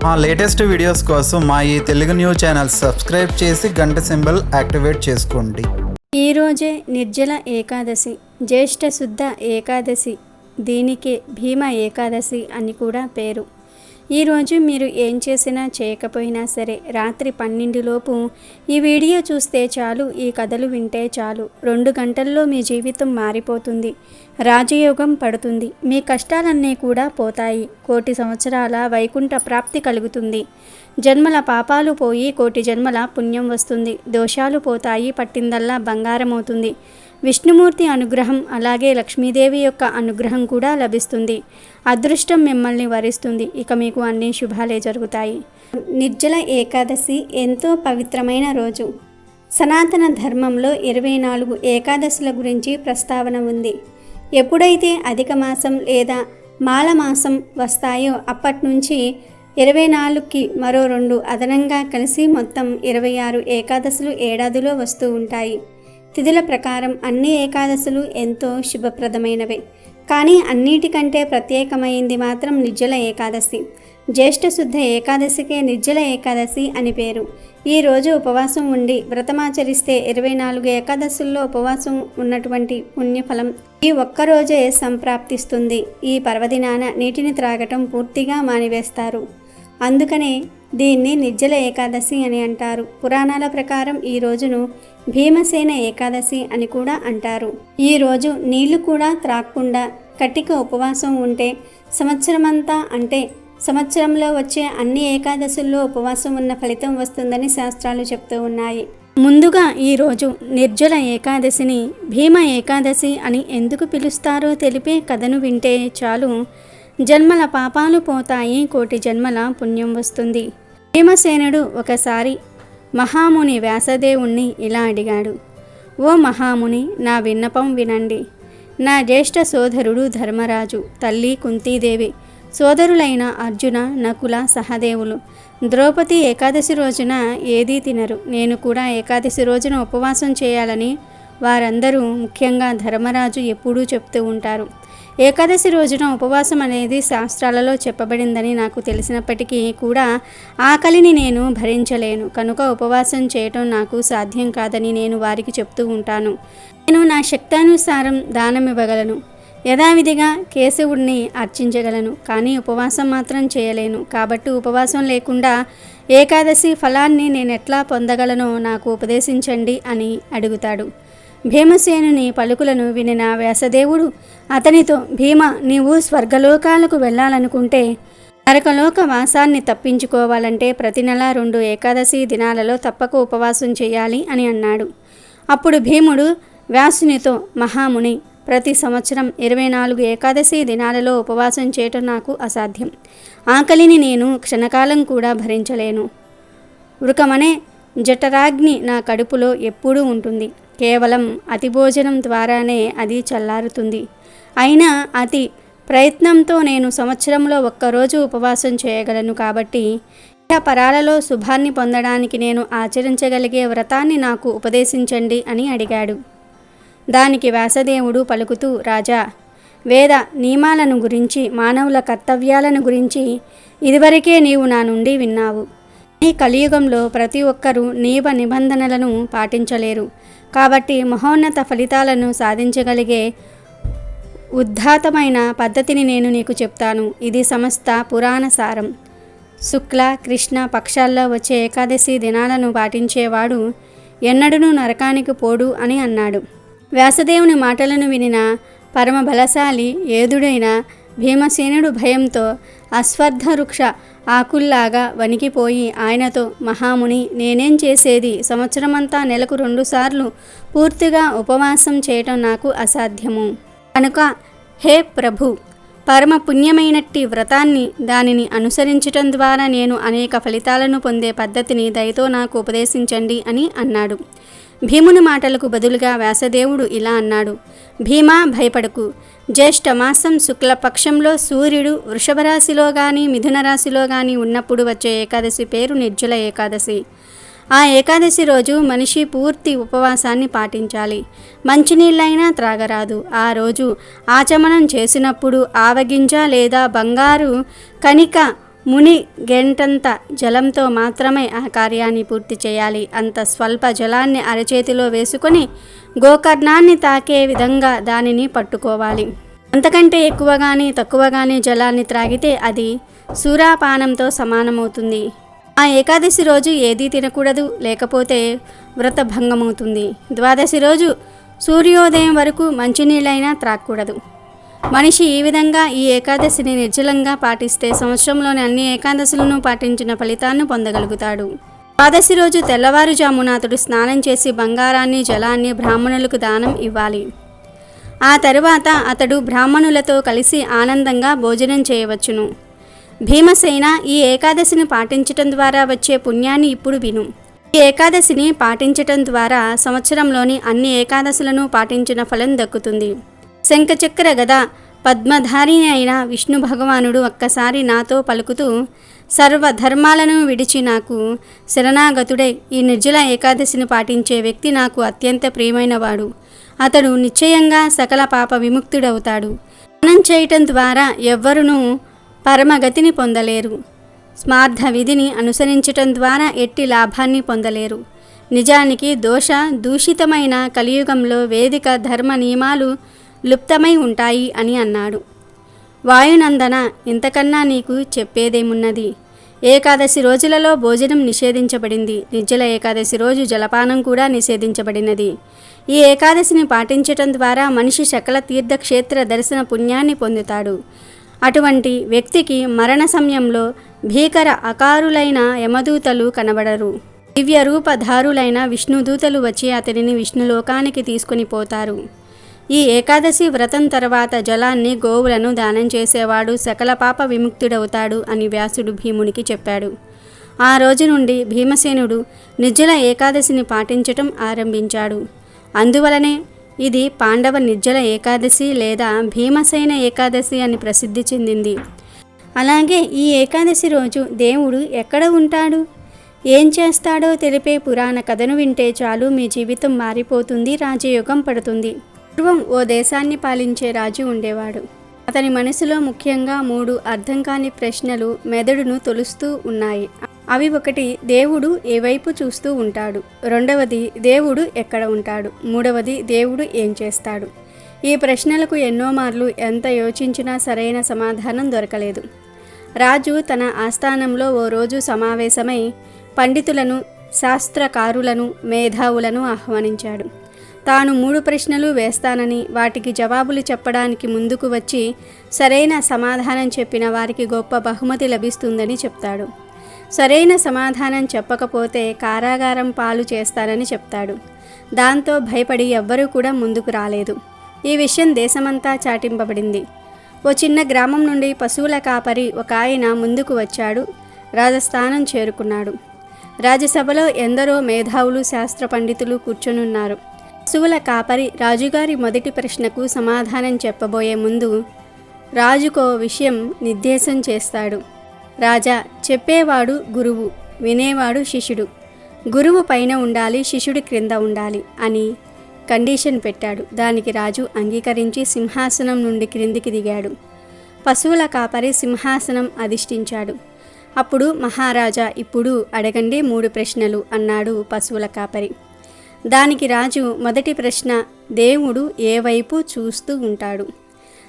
మా latest videos కోసం మా ఈ తెలుగు న్యూస్ ఛానల్ సబ్స్క్రైబ్ చేసి గంట సింబల్ యాక్టివేట్ చేసుకోండి. ఈరోజే నిర్జల ఏకాదశి, జ్యేష్ఠ శుద్ధ ఏకాదశి. దీనికి భీమ ఏకాదశి అని కూడా పేరు. ఈరోజు మీరు ఏం చేసినా చేయకపోయినా సరే రాత్రి 12 లోపు ఈ వీడియో చూస్తే చాలు, ఈ కథలు వింటే చాలు, 2 గంటల్లో మీ జీవితం మారిపోతుంది. రాజయోగం పడుతుంది. మీ కష్టాలన్నీ కూడా పోతాయి. 1,000,000 సంవత్సరాల వైకుంఠ ప్రాప్తి కలుగుతుంది. జన్మల పాపాలు పోయి 1,000,000 జన్మల పుణ్యం వస్తుంది. దోషాలు పోతాయి. పట్టిందల్లా బంగారం అవుతుంది. విష్ణుమూర్తి అనుగ్రహం అలాగే లక్ష్మీదేవి యొక్క అనుగ్రహం కూడా లభిస్తుంది. అదృష్టం మిమ్మల్ని వరిస్తుంది. ఇక మీకు అన్ని శుభాలే జరుగుతాయి. నిర్జల ఏకాదశి ఎంతో పవిత్రమైన రోజు. సనాతన ధర్మంలో 24 ఏకాదశుల గురించి ప్రస్తావన ఉంది. ఎప్పుడైతే అధిక మాసం లేదా మాల మాసం వస్తాయో అప్పటి నుంచి 24కి మరో 2 అదనంగా కలిసి మొత్తం 26 ఏకాదశులు ఏడాదిలో వస్తూ ఉంటాయి. తిథుల ప్రకారం అన్ని ఏకాదశులు ఎంతో శుభప్రదమైనవే. కానీ అన్నిటికంటే ప్రత్యేకమైంది మాత్రం నిర్జల ఏకాదశి. జ్యేష్ఠ శుద్ధ ఏకాదశికే నిర్జల ఏకాదశి అని పేరు. ఈ రోజు ఉపవాసం ఉండి వ్రతమాచరిస్తే 24 ఏకాదశుల్లో ఉపవాసం ఉన్నటువంటి పుణ్యఫలం ఈ ఒక్కరోజే సంప్రాప్తిస్తుంది. ఈ పర్వదినాన నీటిని త్రాగటం పూర్తిగా మానివేస్తారు. అందుకనే దీన్ని నిర్జల ఏకాదశి అని అంటారు. పురాణాల ప్రకారం ఈ రోజును భీమసేన ఏకాదశి అని కూడా అంటారు. ఈ రోజు నీళ్లు కూడా త్రాగకుండా కటిక ఉపవాసం ఉంటే సంవత్సరమంతా అంటే సంవత్సరంలో వచ్చే అన్ని ఏకాదశుల్లో ఉపవాసం ఉన్న ఫలితం వస్తుందని శాస్త్రాలు చెప్తూ ఉన్నాయి. ముందుగా ఈరోజు నిర్జల ఏకాదశిని భీమ ఏకాదశి అని ఎందుకు పిలుస్తారో తెలిపే కథను వింటే చాలు, జన్మల పాపాలు పోతాయి. 1,000,000 జన్మల పుణ్యం వస్తుంది. భీమసేనుడు ఒకసారి మహాముని వ్యాసదేవుణ్ణి ఇలా అడిగాడు. ఓ మహాముని, నా విన్నపం వినండి. నా జ్యేష్ఠ సోదరుడు ధర్మరాజు, తల్లి కుంతీదేవి, సోదరులైన అర్జున, నకుల, సహదేవులు ద్రౌపది ఏకాదశి రోజున ఏదీ తినరు. నేను కూడా ఏకాదశి రోజున ఉపవాసం చేయాలని వారందరూ, ముఖ్యంగా ధర్మరాజు ఎప్పుడూ చెప్తూ ఉంటారు. ఏకాదశి రోజున ఉపవాసం అనేది శాస్త్రాలలో చెప్పబడిందని నాకు తెలిసినప్పటికీ కూడా ఆకలిని నేను భరించలేను. కనుక ఉపవాసం చేయటం నాకు సాధ్యం కాదని నేను వారికి చెప్తూ ఉంటాను. నేను నా శక్తానుసారం దానం ఇవ్వగలను, యథావిధిగా కేశవుడిని అర్చించగలను, కానీ ఉపవాసం మాత్రం చేయలేను. కాబట్టి ఉపవాసం లేకుండా ఏకాదశి ఫలాన్ని నేను ఎట్లా పొందగలనో నాకు ఉపదేశించండి అని అడుగుతాడు. భీమసేనుని పలుకులను వినిన వ్యాసదేవుడు అతనితో, భీమ, నీవు స్వర్గలోకాలకు వెళ్ళాలనుకుంటే నరకలోక వాసాన్ని తప్పించుకోవాలంటే ప్రతి నెల 2 ఏకాదశి దినాలలో తప్పక ఉపవాసం చేయాలి అని అన్నాడు. అప్పుడు భీముడు వ్యాసునితో, మహాముని, ప్రతి సంవత్సరం 24 ఏకాదశి దినాలలో ఉపవాసం చేయటం నాకు అసాధ్యం. ఆకలిని నేను క్షణకాలం కూడా భరించలేను. వృకమనే జఠరాగ్ని నా కడుపులో ఎప్పుడూ ఉంటుంది. కేవలం అతి భోజనం ద్వారానే అది చల్లారుతుంది. అయినా అతి ప్రయత్నంతో నేను సంవత్సరంలో 1 రోజు ఉపవాసం చేయగలను. కాబట్టి పరాలలో శుభాన్ని పొందడానికి నేను ఆచరించగలిగే వ్రతాన్ని నాకు ఉపదేశించండి అని అడిగాడు. దానికి వ్యాసదేవుడు పలుకుతూ, రాజా, వేద నియమాలను గురించి, మానవుల కర్తవ్యాలను గురించి ఇదివరకే నీవు నా నుండి విన్నావు. ఈ కలియుగంలో ప్రతి ఒక్కరూ నియమ నిబంధనలను పాటించలేరు. కాబట్టి మహోన్నత ఫలితాలను సాధించగలిగే ఉద్ధాతమైన పద్ధతిని నేను నీకు చెప్తాను. ఇది సమస్త పురాణ సారం. శుక్ల, కృష్ణ పక్షాల్లో వచ్చే ఏకాదశి దినాలను పాటించేవాడు ఎన్నడూ నరకానికి పోడు అని అన్నాడు. వ్యాసదేవుని మాటలను వినిన పరమ బలశాలి ఏదుడైన భీమసేనుడు భయంతో అశ్వత్థవృక్ష ఆకుల్లాగా వణికిపోయి ఆయనతో, మహాముని, నేనేం చేసేది? సంవత్సరమంతా నెలకు 2 సార్లు పూర్తిగా ఉపవాసం చేయటం నాకు అసాధ్యము. కనుక హే ప్రభు, పరమ పుణ్యమైనట్టి వ్రతాన్ని, దానిని అనుసరించటం ద్వారా నేను అనేక ఫలితాలను పొందే పద్ధతిని దయతో నాకు ఉపదేశించండి అని అన్నాడు. భీముని మాటలకు బదులుగా వ్యాసదేవుడు ఇలా అన్నాడు. భీమా, భయపడకు. జ్యేష్ఠ మాసం శుక్లపక్షంలో సూర్యుడు వృషభ రాశిలో కానీ మిథున రాశిలో కానీ ఉన్నప్పుడు వచ్చే ఏకాదశి పేరు నిర్జల ఏకాదశి. ఆ ఏకాదశి రోజు మనిషి పూర్తి ఉపవాసాన్ని పాటించాలి. మంచినీళ్ళైనా త్రాగరాదు. ఆ రోజు ఆచమనం చేసినప్పుడు ఆవగింజ లేదా బంగారు కణిక ముని గంటంత జలంతో మాత్రమే ఆ కార్యాన్ని పూర్తి చేయాలి. అంత స్వల్ప జలాన్ని అరచేతిలో వేసుకొని గోకర్ణాన్ని తాకే విధంగా దానిని పట్టుకోవాలి. అంతకంటే ఎక్కువ కానీ తక్కువ కానీ జలాన్ని త్రాగితే అది సూరాపానంతో సమానమవుతుంది. ఆ ఏకాదశి రోజు ఏదీ తినకూడదు, లేకపోతే వ్రత భంగమవుతుంది. ద్వాదశి రోజు సూర్యోదయం వరకు మంచినీళ్ళైనా త్రాగకూడదు. మనిషి ఈ విధంగా ఈ ఏకాదశిని నిర్జలంగా పాటిస్తే సంవత్సరంలోని అన్ని ఏకాదశులను పాటించిన ఫలితాన్ని పొందగలుగుతాడు. ద్వాదశి రోజు తెల్లవారుజామున అతడు స్నానం చేసి బంగారాన్ని జలాన్ని బ్రాహ్మణులకు దానం ఇవ్వాలి. ఆ తరువాత అతడు బ్రాహ్మణులతో కలిసి ఆనందంగా భోజనం చేయవచ్చును. భీమసేన, ఈ ఏకాదశిని పాటించటం ద్వారా వచ్చే పుణ్యాన్ని ఇప్పుడు విను. ఈ ఏకాదశిని పాటించటం ద్వారా సంవత్సరంలోని అన్ని ఏకాదశులను పాటించిన ఫలం దక్కుతుంది. శంఖచక్ర గద పద్మధారి అయిన విష్ణు భగవానుడు ఒక్కసారి నాతో పలుకుతూ, సర్వధర్మాలను విడిచి నాకు శరణాగతుడై ఈ నిర్జల ఏకాదశిని పాటించే వ్యక్తి నాకు అత్యంత ప్రియమైనవాడు. అతడు నిశ్చయంగా సకల పాప విముక్తుడవుతాడు. స్నానం చేయటం ద్వారా ఎవ్వరునూ పరమగతిని పొందలేరు. స్మార్థ విధిని అనుసరించటం ద్వారా ఎట్టి లాభాన్ని పొందలేరు. నిజానికి దూషితమైన కలియుగంలో వేదిక ధర్మ నియమాలు లుప్తమై ఉంటాయి అని అన్నాడు. వాయునందన, ఇంతకన్నా నీకు చెప్పేదేమున్నది? ఏకాదశి రోజులలో భోజనం నిషేధించబడింది. నిర్జల ఏకాదశి రోజు జలపానం కూడా నిషేధించబడినది. ఈ ఏకాదశిని పాటించటం ద్వారా మనిషి సకల తీర్థక్షేత్ర దర్శన పుణ్యాన్ని పొందుతాడు. అటువంటి వ్యక్తికి మరణ సమయంలో భీకర అకారులైన యమదూతలు కనబడరు. దివ్య రూపధారులైన విష్ణుదూతలు వచ్చి అతనిని విష్ణులోకానికి తీసుకుని పోతారు. ఈ ఏకాదశి వ్రతం తర్వాత జలాన్ని, గోవులను దానం చేసేవాడు సకల పాప విముక్తుడవుతాడు అని వ్యాసుడు భీమునికి చెప్పాడు. ఆ రోజు నుండి భీమసేనుడు నిర్జల ఏకాదశిని పాటించటం ఆరంభించాడు. అందువలనే ఇది పాండవ నిర్జల ఏకాదశి లేదా భీమసేన ఏకాదశి అని ప్రసిద్ధి చెందింది. అలాగే ఈ ఏకాదశి రోజు దేవుడు ఎక్కడ ఉంటాడు, ఏం చేస్తాడో తెలిపే పురాణ కథను వింటే చాలు మీ జీవితం మారిపోతుంది, రాజయోగం పడుతుంది. పూర్వం ఓ దేశాన్ని పాలించే రాజు ఉండేవాడు. అతని మనసులో ముఖ్యంగా 3 అర్థం కాని ప్రశ్నలు మెదడును తొలుస్తూ ఉన్నాయి. అవి: 1, దేవుడు ఏ వైపు చూస్తూ ఉంటాడు? 2వది, దేవుడు ఎక్కడ ఉంటాడు? 3వది, దేవుడు ఏం చేస్తాడు? ఈ ప్రశ్నలకు ఎన్నో మార్లు ఎంత యోచించినా సరైన సమాధానం దొరకలేదు. రాజు తన ఆస్థానంలో ఓ రోజు సమావేశమై పండితులను, శాస్త్రకారులను, మేధావులను ఆహ్వానించాడు. తాను 3 ప్రశ్నలు వేస్తానని, వాటికి జవాబులు చెప్పడానికి ముందుకు వచ్చి సరైన సమాధానం చెప్పిన వారికి గొప్ప బహుమతి లభిస్తుందని చెప్తాడు. సరైన సమాధానం చెప్పకపోతే కారాగారం పాలు చేస్తానని చెప్తాడు. దాంతో భయపడి ఎవ్వరూ కూడా ముందుకు రాలేదు. ఈ విషయం దేశమంతా చాటింపబడింది. ఓ చిన్న గ్రామం నుండి పశువుల కాపరి ఒక ఆయన ముందుకు వచ్చాడు. రాజస్థానం చేరుకున్నాడు. రాజ్యసభలో ఎందరో మేధావులు, శాస్త్ర పండితులు కూర్చొనున్నారు. పశువుల కాపరి రాజుగారి మొదటి ప్రశ్నకు సమాధానం చెప్పబోయే ముందు రాజుకో విషయం నిర్దేశం చేస్తాడు. రాజా, చెప్పేవాడు గురువు, వినేవాడు శిష్యుడు. గురువు పైన ఉండాలి, శిష్యుడి క్రింద ఉండాలి అని కండిషన్ పెట్టాడు. దానికి రాజు అంగీకరించి సింహాసనం నుండి క్రిందికి దిగాడు. పశువుల కాపరి సింహాసనం అధిష్ఠించాడు. అప్పుడు మహారాజా, ఇప్పుడు అడగండి 3 ప్రశ్నలు అన్నాడు పశువుల కాపరి. దానికి రాజు, మొదటి ప్రశ్న, దేవుడు ఏ వైపు చూస్తూ ఉంటాడు?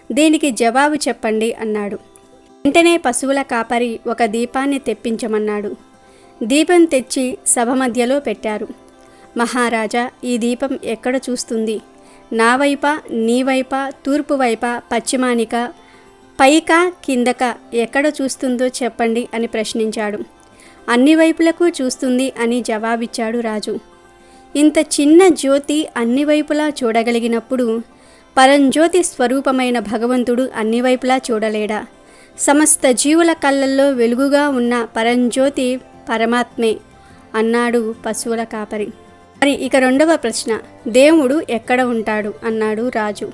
దీనికి జవాబు చెప్పండి అన్నాడు. వెంటనే పశువుల కాపరి ఒక దీపాన్ని తెప్పించమన్నాడు. దీపం తెచ్చి సభ మధ్యలో పెట్టారు. మహారాజా, ఈ దీపం ఎక్కడ చూస్తుంది? నా వైపా, నీ వైపా, తూర్పు వైపా, పశ్చిమానిక, పైకా, కిందక ఎక్కడ చూస్తుందో చెప్పండి అని ప్రశ్నించాడు. అన్ని వైపులకు చూస్తుంది అని జవాబిచ్చాడు రాజు. ఇంత చిన్న జ్యోతి అన్ని వైపులా చూడగలిగినప్పుడు పరంజ్యోతి స్వరూపమైన భగవంతుడు అన్ని వైపులా చూడలేడా? సమస్త జీవుల కళ్ళల్లో వెలుగుగా ఉన్న పరంజ్యోతి పరమాత్మే అన్నాడు పశువుల కాపరి. మరి ఇక 2వ ప్రశ్న, దేవుడు ఎక్కడ ఉంటాడు అన్నాడు రాజు.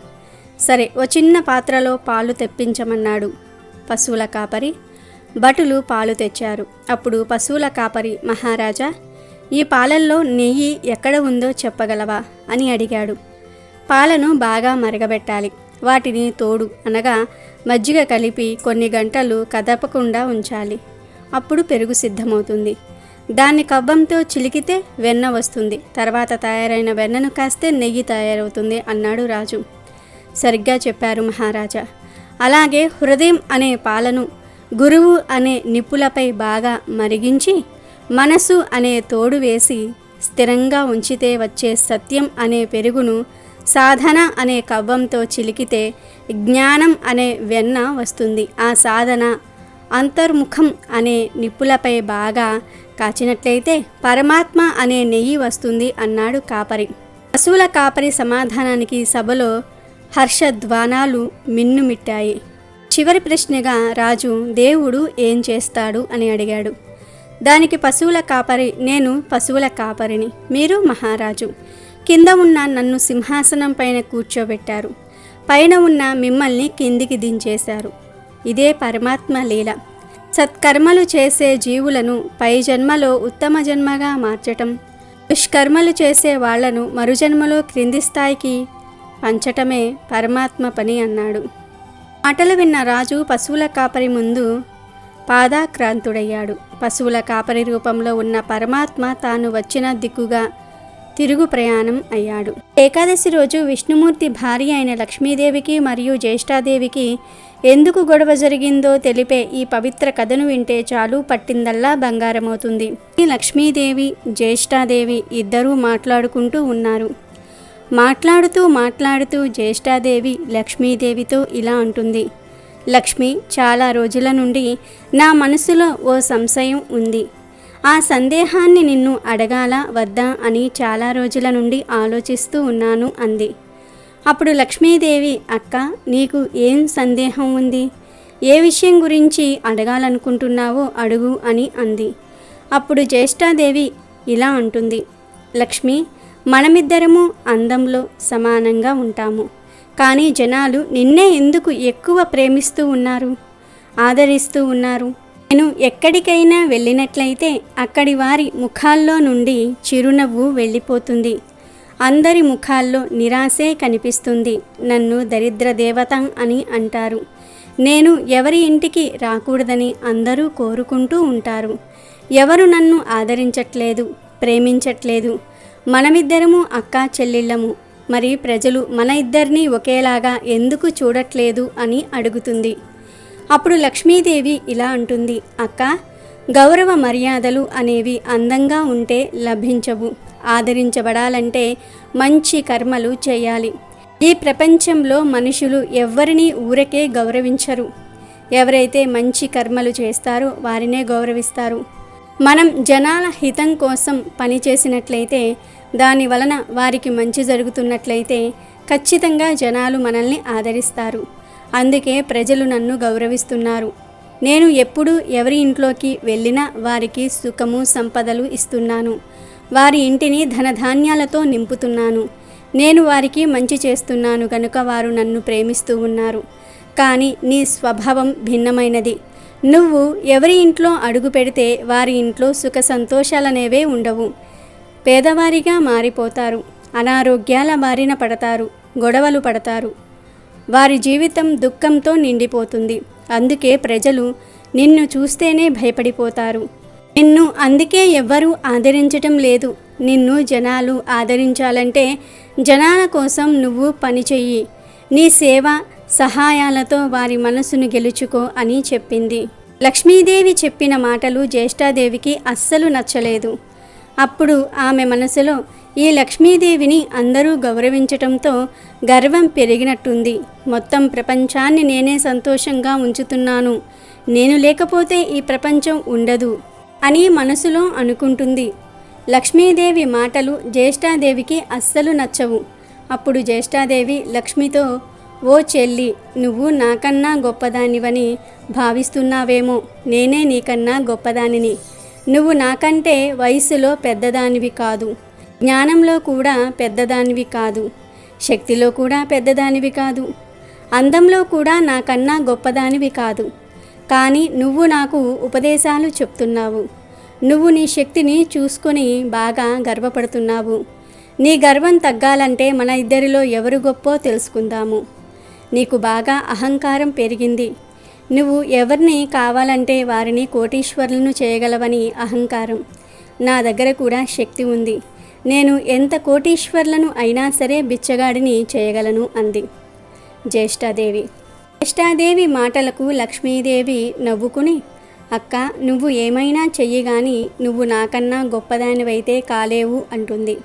సరే, ఓ చిన్న పాత్రలో పాలు తెప్పించమన్నాడు పశువుల కాపరి. భటులు పాలు తెచ్చారు. అప్పుడు పశువుల కాపరి, మహారాజా, ఈ పాలల్లో నెయ్యి ఎక్కడ ఉందో చెప్పగలవా అని అడిగాడు. పాలను బాగా మరగబెట్టాలి. వాటిని తోడు అనగా మజ్జిగ కలిపి కొన్ని గంటలు కదపకుండా ఉంచాలి. అప్పుడు పెరుగు సిద్ధమవుతుంది. దాన్ని కవ్వంతో చిలికితే వెన్న వస్తుంది. తర్వాత తయారైన వెన్నను కాస్తే నెయ్యి తయారవుతుంది అన్నాడు రాజు. సరిగ్గా చెప్పారు మహారాజా. అలాగే హృదయం అనే పాలను గురువు అనే నిప్పులపై బాగా మరిగించి మనసు అనే తోడు వేసి స్థిరంగా ఉంచితే వచ్చే సత్యం అనే పెరుగును సాధన అనే కవ్వంతో చిలికితే జ్ఞానం అనే వెన్న వస్తుంది. ఆ సాధన అంతర్ముఖం అనే నిప్పులపై బాగా కాచినట్లయితే పరమాత్మ అనే నెయ్యి వస్తుంది అన్నాడు కాపరి. పశువుల కాపరి సమాధానానికి సభలో హర్షధ్వానాలు మిన్నుమిట్టాయి. చివరి ప్రశ్నగా రాజు దేవుడు ఏం చేస్తాడు అని అడిగాడు. దానికి పశువుల కాపరి, నేను పశువుల కాపరిని, మీరు మహారాజు. కింద ఉన్న నన్ను సింహాసనం పైన కూర్చోబెట్టారు, పైన ఉన్న మిమ్మల్ని కిందికి దించేశారు. ఇదే పరమాత్మ లీల. సత్కర్మలు చేసే జీవులను పై జన్మలో ఉత్తమ జన్మగా మార్చటం, దుష్కర్మలు చేసే వాళ్లను మరుజన్మలో క్రింది స్థాయికి పంచటమే పరమాత్మ పని అన్నాడు. మాటలు విన్న రాజు పశువుల కాపరి ముందు పాదాక్రాంతుడయ్యాడు. పశువుల కాపరి రూపంలో ఉన్న పరమాత్మ తాను వచ్చిన దిక్కుగా తిరుగు ప్రయాణం అయ్యాడు. ఏకాదశి రోజు విష్ణుమూర్తి భార్య అయిన లక్ష్మీదేవికి మరియు జ్యేష్ఠాదేవికి ఎందుకు గొడవ జరిగిందో తెలిపే ఈ పవిత్ర కథను వింటే చాలు, పట్టిందల్లా బంగారమవుతుంది. ఈ లక్ష్మీదేవి జ్యేష్ఠాదేవి ఇద్దరూ మాట్లాడుకుంటూ ఉన్నారు. మాట్లాడుతూ జ్యేష్ఠాదేవి లక్ష్మీదేవితో ఇలా అంటుంది. లక్ష్మి, చాలా రోజుల నుండి నా మనసులో ఓ సంశయం ఉంది. ఆ సందేహాన్ని నిన్ను అడగాలా వద్దా అని చాలా రోజుల నుండి ఆలోచిస్తూ ఉన్నాను అంది. అప్పుడు లక్ష్మీదేవి, అక్క, నీకు ఏం సందేహం ఉంది? ఏ విషయం గురించి అడగాలనుకుంటున్నావో అడుగు అని అంది. అప్పుడు జ్యేష్ఠాదేవి ఇలా అంటుంది. లక్ష్మి, మనమిద్దరము అందంలో సమానంగా ఉంటాము. కానీ జనాలు నిన్నే ఎందుకు ఎక్కువ ప్రేమిస్తూ ఉన్నారు, ఆదరిస్తూ ఉన్నారు? నేను ఎక్కడికైనా వెళ్ళినట్లయితే అక్కడి వారి ముఖాల్లో నుండి చిరునవ్వు వెళ్ళిపోతుంది. అందరి ముఖాల్లో నిరాశే కనిపిస్తుంది. నన్ను దరిద్ర దేవత అని అంటారు. నేను ఎవరి ఇంటికి రాకూడదని అందరూ కోరుకుంటూ ఉంటారు. ఎవరు నన్ను ఆదరించట్లేదు, ప్రేమించట్లేదు. మనమిద్దరము అక్కా చెల్లెళ్ళము, మరి ప్రజలు మన ఇద్దరినీ ఒకేలాగా ఎందుకు చూడట్లేదు అని అడుగుతుంది. అప్పుడు లక్ష్మీదేవి ఇలా అంటుంది. అక్క, గౌరవ మర్యాదలు అనేవి అందంగా ఉంటే లభించవు. ఆదరించబడాలంటే మంచి కర్మలు చేయాలి. ఈ ప్రపంచంలో మనుషులు ఎవ్వరినీ ఊరకే గౌరవించరు. ఎవరైతే మంచి కర్మలు చేస్తారో వారినే గౌరవిస్తారు. మనం జనాల హితం కోసం పనిచేసినట్లయితే, దాని వలన వారికి మంచి జరుగుతున్నట్లయితే ఖచ్చితంగా జనాలు మనల్ని ఆదరిస్తారు. అందుకే ప్రజలు నన్ను గౌరవిస్తున్నారు. నేను ఎప్పుడు ఎవరి ఇంట్లోకి వెళ్ళినా వారికి సుఖము సంపదలు ఇస్తున్నాను. వారి ఇంటిని ధనధాన్యాలతో నింపుతున్నాను. నేను వారికి మంచి చేస్తున్నాను కనుక వారు నన్ను ప్రేమిస్తూ ఉన్నారు. కానీ నీ స్వభావం భిన్నమైనది. నువ్వు ఎవరి ఇంట్లో అడుగు పెడితే వారి ఇంట్లో సుఖ సంతోషాలనేవే ఉండవు. పేదవారిగా మారిపోతారు. అనారోగ్యాల బారిన పడతారు. గొడవలు పడతారు. వారి జీవితం దుఃఖంతో నిండిపోతుంది. అందుకే ప్రజలు నిన్ను చూస్తేనే భయపడిపోతారు. నిన్ను అందుకే ఎవ్వరూ ఆదరించటం లేదు. నిన్ను జనాలు ఆదరించాలంటే జనాల కోసం నువ్వు పనిచెయ్యి. నీ సేవ సహాయాలతో వారి మనసును గెలుచుకో అని చెప్పింది. లక్ష్మీదేవి చెప్పిన మాటలు జ్యేష్ఠాదేవికి అస్సలు నచ్చలేదు. అప్పుడు ఆమె మనసులో ఈ లక్ష్మీదేవిని అందరూ గౌరవించటంతో గర్వం పెరిగినట్టుంది. మొత్తం ప్రపంచాన్ని నేనే సంతోషంగా ఉంచుతున్నాను. నేను లేకపోతే ఈ ప్రపంచం ఉండదు అని మనసులో అనుకుంటుంది. లక్ష్మీదేవి మాటలు జ్యేష్ఠాదేవికి అస్సలు నచ్చవు. అప్పుడు జ్యేష్ఠాదేవి లక్ష్మితో, ఓ చెల్లి, నువ్వు నాకన్నా గొప్పదానివని భావిస్తున్నావేమో. నేనే నీకన్నా గొప్పదానిని. నువ్వు నాకంటే వయసులో పెద్దదానివి కాదు, జ్ఞానంలో కూడా పెద్దదానివి కాదు, శక్తిలో కూడా పెద్దదానివి కాదు, అందంలో కూడా నాకన్నా గొప్పదానివి కాదు. కానీ నువ్వు నాకు ఉపదేశాలు చెప్తున్నావు. నువ్వు నీ శక్తిని చూసుకొని బాగా గర్వపడుతున్నావు. నీ గర్వం తగ్గాలంటే మన ఇద్దరిలో ఎవరు గొప్పో తెలుసుకుందాము. నీకు బాగా అహంకారం పెరిగింది. నువ్వు ఎవరిని కావాలంటే వారిని కోటీశ్వరులను చేయగలవని అహంకారం. నా దగ్గర కూడా శక్తి ఉంది. నేను ఎంత కోటీశ్వరులను అయినా సరే బిచ్చగాడిని చేయగలను అంది జ్యేష్ఠాదేవి. జ్యేష్ఠాదేవి మాటలకు లక్ష్మీదేవి నవ్వుకుని, అక్క, నువ్వు ఏమైనా చెయ్యి గాని నువ్వు నాకన్నా గొప్పదానివైతే కాలేవు అంటుంది.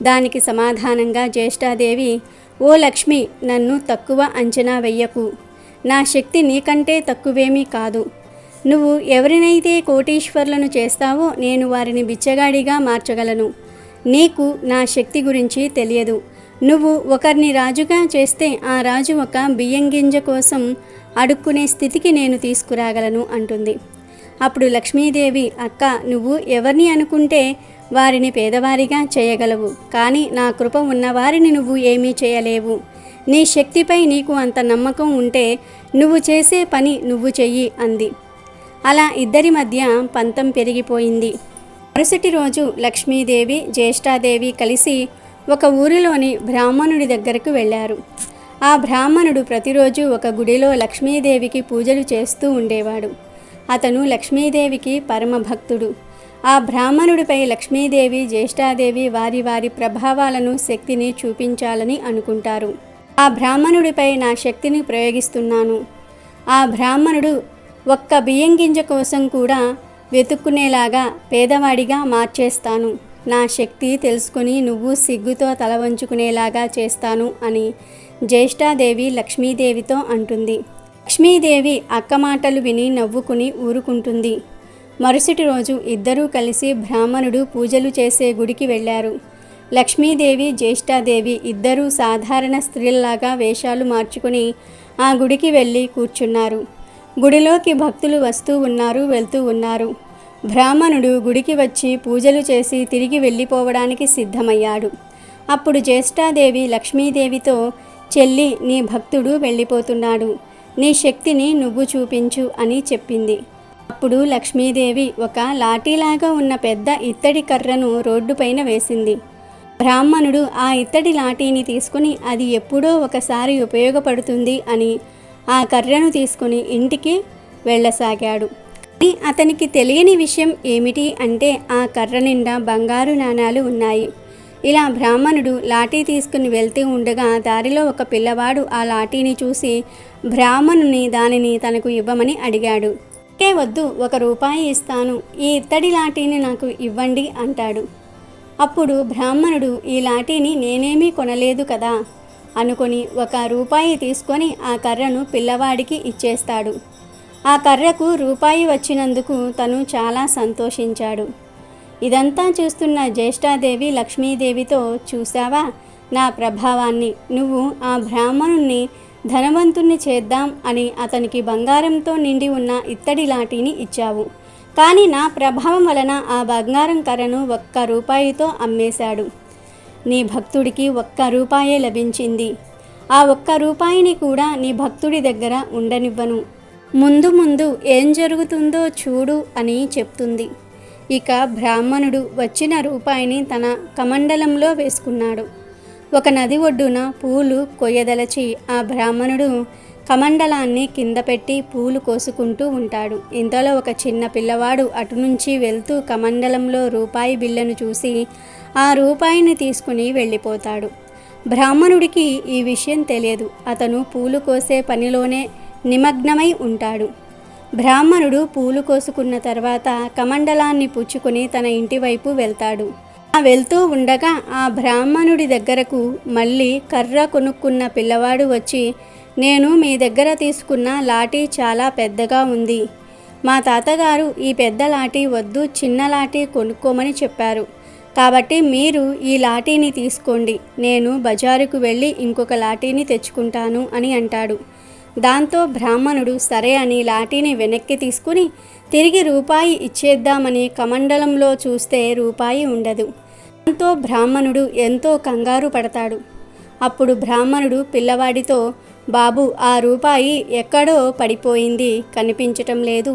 దానికి సమాధానంగా జ్యేష్ఠాదేవి, ఓ లక్ష్మి, నన్ను తక్కువ అంచనా వెయ్యకు. నా శక్తి నీకంటే తక్కువేమీ కాదు. నువ్వు ఎవరినైతే కోటీశ్వరులను చేస్తావో నేను వారిని బిచ్చగాడిగా మార్చగలను. నీకు నా శక్తి గురించి తెలియదు. నువ్వు ఒకరిని రాజుగా చేస్తే ఆ రాజు ఒక బియ్యం గింజ కోసం అడుక్కునే స్థితికి నేను తీసుకురాగలను అంటుంది. అప్పుడు లక్ష్మీదేవి, అక్క, నువ్వు ఎవరిని అనుకుంటే వారిని పేదవారిగా చేయగలవు, కానీ నా కృప ఉన్నవారిని నువ్వు ఏమీ చేయలేవు. నీ శక్తిపై నీకు అంత నమ్మకం ఉంటే నువ్వు చేసే పని నువ్వు చెయ్యి అంది. అలా ఇద్దరి మధ్య పంతం పెరిగిపోయింది. మరుసటి రోజు లక్ష్మీదేవి జ్యేష్ఠాదేవి కలిసి ఒక ఊరిలోని బ్రాహ్మణుడి దగ్గరకు వెళ్ళారు. ఆ బ్రాహ్మణుడు ప్రతిరోజు ఒక గుడిలో లక్ష్మీదేవికి పూజలు చేస్తూ ఉండేవాడు. అతను లక్ష్మీదేవికి పరమ భక్తుడు. ఆ బ్రాహ్మణుడిపై లక్ష్మీదేవి జ్యేష్ఠాదేవి వారి వారి ప్రభావాలను, శక్తిని చూపించాలని అనుకుంటారు. ఆ బ్రాహ్మణుడిపై నా శక్తిని ప్రయోగిస్తున్నాను. ఆ బ్రాహ్మణుడు ఒక్క బియ్యం గింజ కోసం కూడా వెతుక్కునేలాగా పేదవాడిగా మార్చేస్తాను. నా శక్తి తెలుసుకుని నువ్వు సిగ్గుతో తల వంచుకునేలాగా చేస్తాను అని జ్యేష్ఠాదేవి లక్ష్మీదేవితో అంటుంది. లక్ష్మీదేవి అక్క మాటలు విని నవ్వుకుని ఊరుకుంటుంది. మరుసటి రోజు ఇద్దరూ కలిసి బ్రాహ్మణుడు పూజలు చేసే గుడికి వెళ్ళారు. లక్ష్మీదేవి జ్యేష్ఠాదేవి ఇద్దరూ సాధారణ స్త్రీల్లాగా వేషాలు మార్చుకుని ఆ గుడికి వెళ్ళి కూర్చున్నారు. గుడిలోకి భక్తులు వస్తూ ఉన్నారు, వెళ్తూ ఉన్నారు. బ్రాహ్మణుడు గుడికి వచ్చి పూజలు చేసి తిరిగి వెళ్ళిపోవడానికి సిద్ధమయ్యాడు. అప్పుడు జ్యేష్ఠాదేవి లక్ష్మీదేవితో, చెల్లి, నీ భక్తుడు వెళ్ళిపోతున్నాడు. నీ శక్తిని నువ్వు చూపించు అని చెప్పింది. అప్పుడు లక్ష్మీదేవి ఒక లాఠీలాగా ఉన్న పెద్ద ఇత్తడి కర్రను రోడ్డుపైన వేసింది. బ్రాహ్మణుడు ఆ ఇత్తడి లాఠీని తీసుకుని అది ఎప్పుడో ఒకసారి ఉపయోగపడుతుంది అని ఆ కర్రను తీసుకుని ఇంటికి వెళ్ళసాగాడు. కానీ అతనికి తెలియని విషయం ఏమిటి అంటే ఆ కర్ర నిండా బంగారు నాణాలు ఉన్నాయి. ఇలా బ్రాహ్మణుడు లాఠీ తీసుకుని వెళ్తూ ఉండగా దారిలో ఒక పిల్లవాడు ఆ లాఠీని చూసి బ్రాహ్మణుని దానిని తనకు ఇవ్వమని అడిగాడు. వద్దు, 1 రూపాయి ఇస్తాను, ఈ ఇత్తడి లాఠీని నాకు ఇవ్వండి అంటాడు. అప్పుడు బ్రాహ్మణుడు, ఈ లాఠీని నేనేమీ కొనలేదు కదా అనుకొని 1 రూపాయి తీసుకొని ఆ కర్రను పిల్లవాడికి ఇచ్చేస్తాడు. ఆ కర్రకు రూపాయి వచ్చినందుకు తను చాలా సంతోషించాడు. ఇదంతా చూస్తున్న జ్యేష్ఠాదేవి లక్ష్మీదేవితో, చూసావా నా ప్రభావాన్ని, నువ్వు ఆ బ్రాహ్మణుణ్ణి ధనవంతుణ్ణి చేద్దాం అని అతనికి బంగారంతో నిండి ఉన్న ఇత్తడి లాఠీని ఇచ్చావు. కానీ నా ప్రభావం వలన ఆ బంగారం కర్రను 1 రూపాయితో అమ్మేశాడు. నీ భక్తుడికి 1 రూపాయే లభించింది. ఆ 1 రూపాయిని కూడా నీ భక్తుడి దగ్గర ఉండనివ్వను. ముందు ముందు ఏం జరుగుతుందో చూడు అని చెప్తుంది. ఇక బ్రాహ్మణుడు వచ్చిన రూపాయిని తన కమండలంలో వేసుకున్నాడు. ఒక నది ఒడ్డున పూలు కొయ్యదలచి ఆ బ్రాహ్మణుడు కమండలాన్ని కింద పెట్టి పూలు కోసుకుంటూ ఉంటాడు. ఇంతలో ఒక చిన్న పిల్లవాడు అటు నుంచి వెళ్తూ కమండలంలో రూపాయి బిళ్ళను చూసి ఆ రూపాయిని తీసుకుని వెళ్ళిపోతాడు. బ్రాహ్మణుడికి ఈ విషయం తెలియదు. అతను పూలు కోసే పనిలోనే నిమగ్నమై ఉంటాడు. బ్రాహ్మణుడు పూలు కోసుకున్న తర్వాత కమండలాన్ని పుచ్చుకొని తన ఇంటి వైపు వెళ్తాడు. వెళ్తూ ఉండగా ఆ బ్రాహ్మణుడి దగ్గరకు మళ్ళీ కర్ర కొనుక్కున్న పిల్లవాడు వచ్చి, నేను మీ దగ్గర తీసుకున్న లాఠీ చాలా పెద్దగా ఉంది. మా తాతగారు ఈ పెద్ద లాఠీ వద్దు, చిన్న లాఠీ కొనుక్కోమని చెప్పారు. కాబట్టి మీరు ఈ లాఠీని తీసుకోండి, నేను బజారుకు వెళ్ళి ఇంకొక లాఠీని తెచ్చుకుంటాను అని అంటాడు. దాంతో బ్రాహ్మణుడు సరే అని లాఠీని వెనక్కి తీసుకుని తిరిగి రూపాయి ఇచ్చేద్దామని కమండలంలో చూస్తే రూపాయి ఉండదు. దాంతో బ్రాహ్మణుడు ఎంతో కంగారు పడతాడు. అప్పుడు బ్రాహ్మణుడు పిల్లవాడితో, బాబు, ఆ రూపాయి ఎక్కడో పడిపోయింది, కనిపించటం లేదు.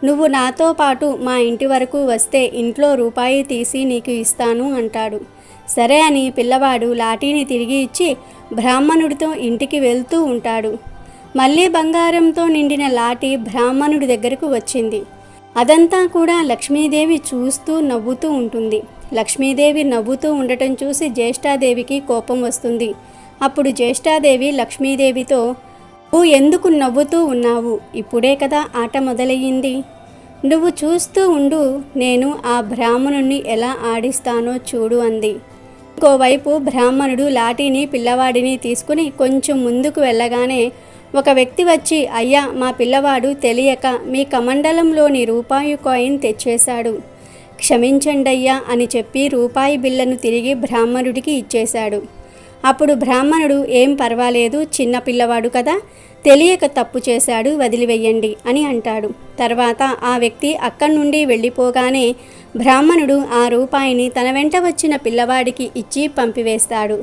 నువ్వు నాతో పాటు మా ఇంటి వరకు వస్తే ఇంట్లో రూపాయి తీసి నీకు ఇస్తాను అంటాడు. సరే అని పిల్లవాడు లాఠీని తిరిగి ఇచ్చి బ్రాహ్మణుడితో ఇంటికి వెళ్తూ ఉంటాడు. మళ్ళీ బంగారంతో నిండిన లాటి బ్రాహ్మణుడి దగ్గరకు వచ్చింది. అదంతా కూడా లక్ష్మీదేవి చూస్తూ నవ్వుతూ ఉంటుంది. లక్ష్మీదేవి నవ్వుతూ ఉండటం చూసి జ్యేష్ఠాదేవికి కోపం వస్తుంది. అప్పుడు జ్యేష్ఠాదేవి లక్ష్మీదేవితో, నువ్వు ఎందుకు నవ్వుతూ ఉన్నావు? ఇప్పుడే కదా ఆట మొదలయ్యింది. నువ్వు చూస్తూ ఉండు, నేను ఆ బ్రాహ్మణుణ్ణి ఎలా ఆడిస్తానో చూడు అంది. ఇంకోవైపు బ్రాహ్మణుడు లాఠీని పిల్లవాడిని తీసుకుని కొంచెం ముందుకు వెళ్ళగానే ఒక వ్యక్తి వచ్చి, అయ్యా, మా పిల్లవాడు తెలియక మీ కమండలంలోని రూపాయి కాయిన్ తెచ్చేశాడు, క్షమించండయ్యా అని చెప్పి రూపాయి బిళ్ళను తిరిగి బ్రాహ్మణుడికి ఇచ్చేశాడు. అప్పుడు బ్రాహ్మణుడు, ఏం పర్వాలేదు, చిన్న పిల్లవాడు కదా, తెలియక తప్పు చేశాడు, వదిలివేయండి అని అంటాడు. తర్వాత ఆ వ్యక్తి అక్కడి నుండి వెళ్ళిపోగానే బ్రాహ్మణుడు ఆ రూపాయిని తన వెంట వచ్చిన పిల్లవాడికి ఇచ్చి పంపివేస్తాడు.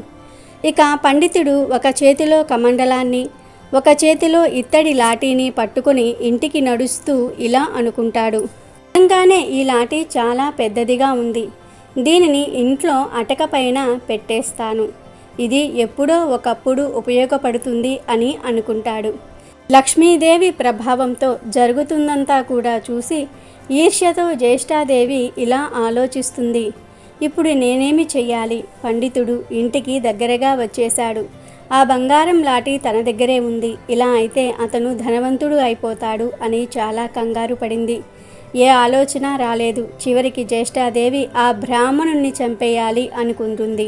ఇక పండితుడు ఒక చేతిలో కమండలాన్ని, ఒక చేతిలో ఇత్తడి లాఠీని పట్టుకుని ఇంటికి నడుస్తూ ఇలా అనుకుంటాడు, నిజంగానే ఈ లాఠీ చాలా పెద్దదిగా ఉంది, దీనిని ఇంట్లో అటక పైన పెట్టేస్తాను, ఇది ఎప్పుడో ఒకప్పుడు ఉపయోగపడుతుంది అని అనుకుంటాడు. లక్ష్మీదేవి ప్రభావంతో జరుగుతుందంతా కూడా చూసి ఈర్ష్యతో జ్యేష్ఠాదేవి ఇలా ఆలోచిస్తుంది, ఇప్పుడు నేనేమి చెయ్యాలి? పండితుడు ఇంటికి దగ్గరగా వచ్చేశాడు. ఆ బంగారం లాఠీ తన దగ్గరే ఉంది. ఇలా అయితే అతను ధనవంతుడు అయిపోతాడు అని చాలా కంగారు పడింది. ఏ ఆలోచన రాలేదు. చివరికి జ్యేష్ఠాదేవి ఆ బ్రాహ్మణుణ్ణి చంపేయాలి అనుకుంటుంది.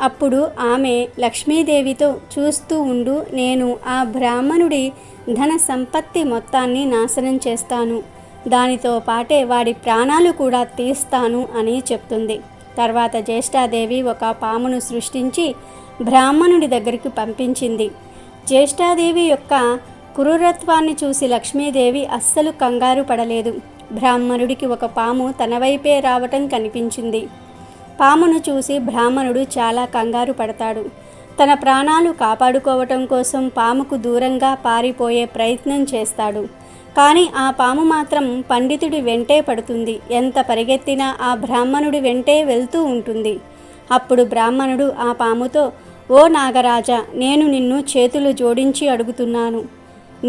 అప్పుడు ఆమె లక్ష్మీదేవితో, చూస్తూ ఉండు, నేను ఆ బ్రాహ్మణుడి ధన సంపత్తి మొత్తాన్ని నాశనం చేస్తాను, దానితో పాటే వాడి ప్రాణాలు కూడా తీస్తాను అని చెప్తుంది. తర్వాత జ్యేష్ఠాదేవి ఒక పామును సృష్టించి బ్రాహ్మణుడి దగ్గరికి పంపించింది. జ్యేష్ఠాదేవి యొక్క క్రూరత్వాన్ని చూసి లక్ష్మీదేవి అస్సలు కంగారు పడలేదు. బ్రాహ్మణుడికి ఒక పాము తన వైపే రావటం కనిపించింది. పామును చూసి బ్రాహ్మణుడు చాలా కంగారు పడతాడు. తన ప్రాణాలు కాపాడుకోవటం కోసం పాముకు దూరంగా పారిపోయే ప్రయత్నం చేస్తాడు. కానీ ఆ పాము మాత్రం పండితుడి వెంటే పడుతుంది. ఎంత పరిగెత్తినా ఆ బ్రాహ్మణుడి వెంటే వెళ్తూ ఉంటుంది. అప్పుడు బ్రాహ్మణుడు ఆ పాముతో, ఓ నాగరాజా, నేను నిన్ను చేతులు జోడించి అడుగుతున్నాను,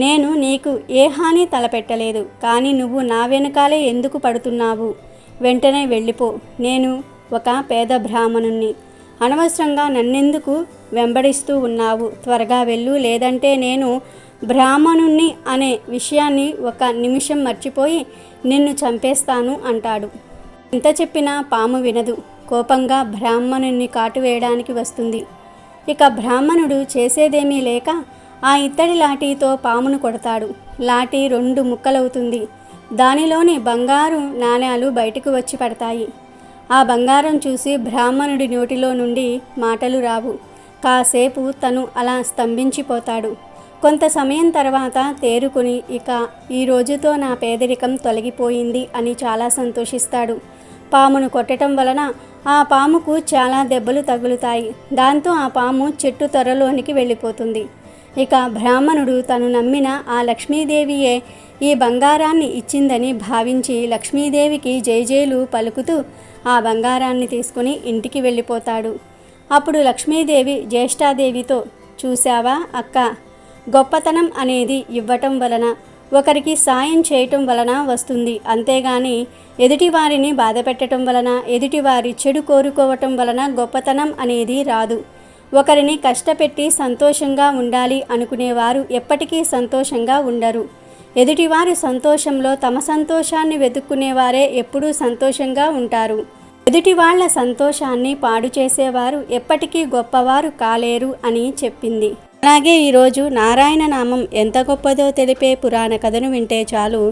నేను నీకు ఏ హాని తలపెట్టలేదు, కానీ నువ్వు నా వెనకాలే ఎందుకు పడుతున్నావు? వెంటనే వెళ్ళిపో, నేను ఒక పేద బ్రాహ్మణుణ్ణి, అనవసరంగా నన్నెందుకు వెంబడిస్తూ ఉన్నావు? త్వరగా వెళ్ళు, లేదంటే నేను బ్రాహ్మణుణ్ణి అనే విషయాన్ని ఒక నిమిషం మర్చిపోయి నిన్ను చంపేస్తాను అంటాడు. ఎంత చెప్పినా పాము వినదు. కోపంగా బ్రాహ్మణుణ్ణి కాటువేయడానికి వస్తుంది. ఇక బ్రాహ్మణుడు చేసేదేమీ లేక ఆ ఇత్తడి లాఠీతో పామును కొడతాడు. లాఠీ 2 ముక్కలవుతుంది. దానిలోని బంగారు నాణేలు బయటకు వచ్చి పడతాయి. ఆ బంగారం చూసి బ్రాహ్మణుడి నోటిలో నుండి మాటలు రావు. కాసేపు తను అలా స్తంభించిపోతాడు. కొంత సమయం తర్వాత తేరుకుని, ఇక ఈ రోజుతో నా పేదరికం తొలగిపోయింది అని చాలా సంతోషిస్తాడు. పామును కొట్టడం వలన ఆ పాముకు చాలా దెబ్బలు తగులుతాయి. దాంతో ఆ పాము చెట్టు త్వరలోనికి వెళ్ళిపోతుంది. ఇక బ్రాహ్మణుడు తను నమ్మిన ఆ లక్ష్మీదేవియే ఈ బంగారాన్ని ఇచ్చిందని భావించి లక్ష్మీదేవికి జైజేలు పలుకుతూ ఆ బంగారాన్ని తీసుకుని ఇంటికి వెళ్ళిపోతాడు. అప్పుడు లక్ష్మీదేవి జ్యేష్ఠాదేవితో, చూశావా అక్క, గొప్పతనం అనేది ఇవ్వటం వలన, ఒకరికి సాయం చేయటం వలన వస్తుంది. అంతేగాని ఎదుటివారిని బాధ పెట్టడం వలన, ఎదుటివారి చెడు కోరుకోవటం వలన గొప్పతనం అనేది రాదు. ఒకరిని కష్టపెట్టి సంతోషంగా ఉండాలి అనుకునేవారు ఎప్పటికీ సంతోషంగా ఉండరు. ఎదుటివారి సంతోషంలో తమ సంతోషాన్ని వెతుక్కునేవారే ఎప్పుడూ సంతోషంగా ఉంటారు. ఎదుటి వాళ్ళ సంతోషాన్ని పాడు చేసేవారు ఎప్పటికీ గొప్పవారు కాలేరు అని చెప్పింది. అలాగే ఈరోజు నారాయణ నామం ఎంత గొప్పదో తెలిపే పురాణ కథను వింటే చాలు,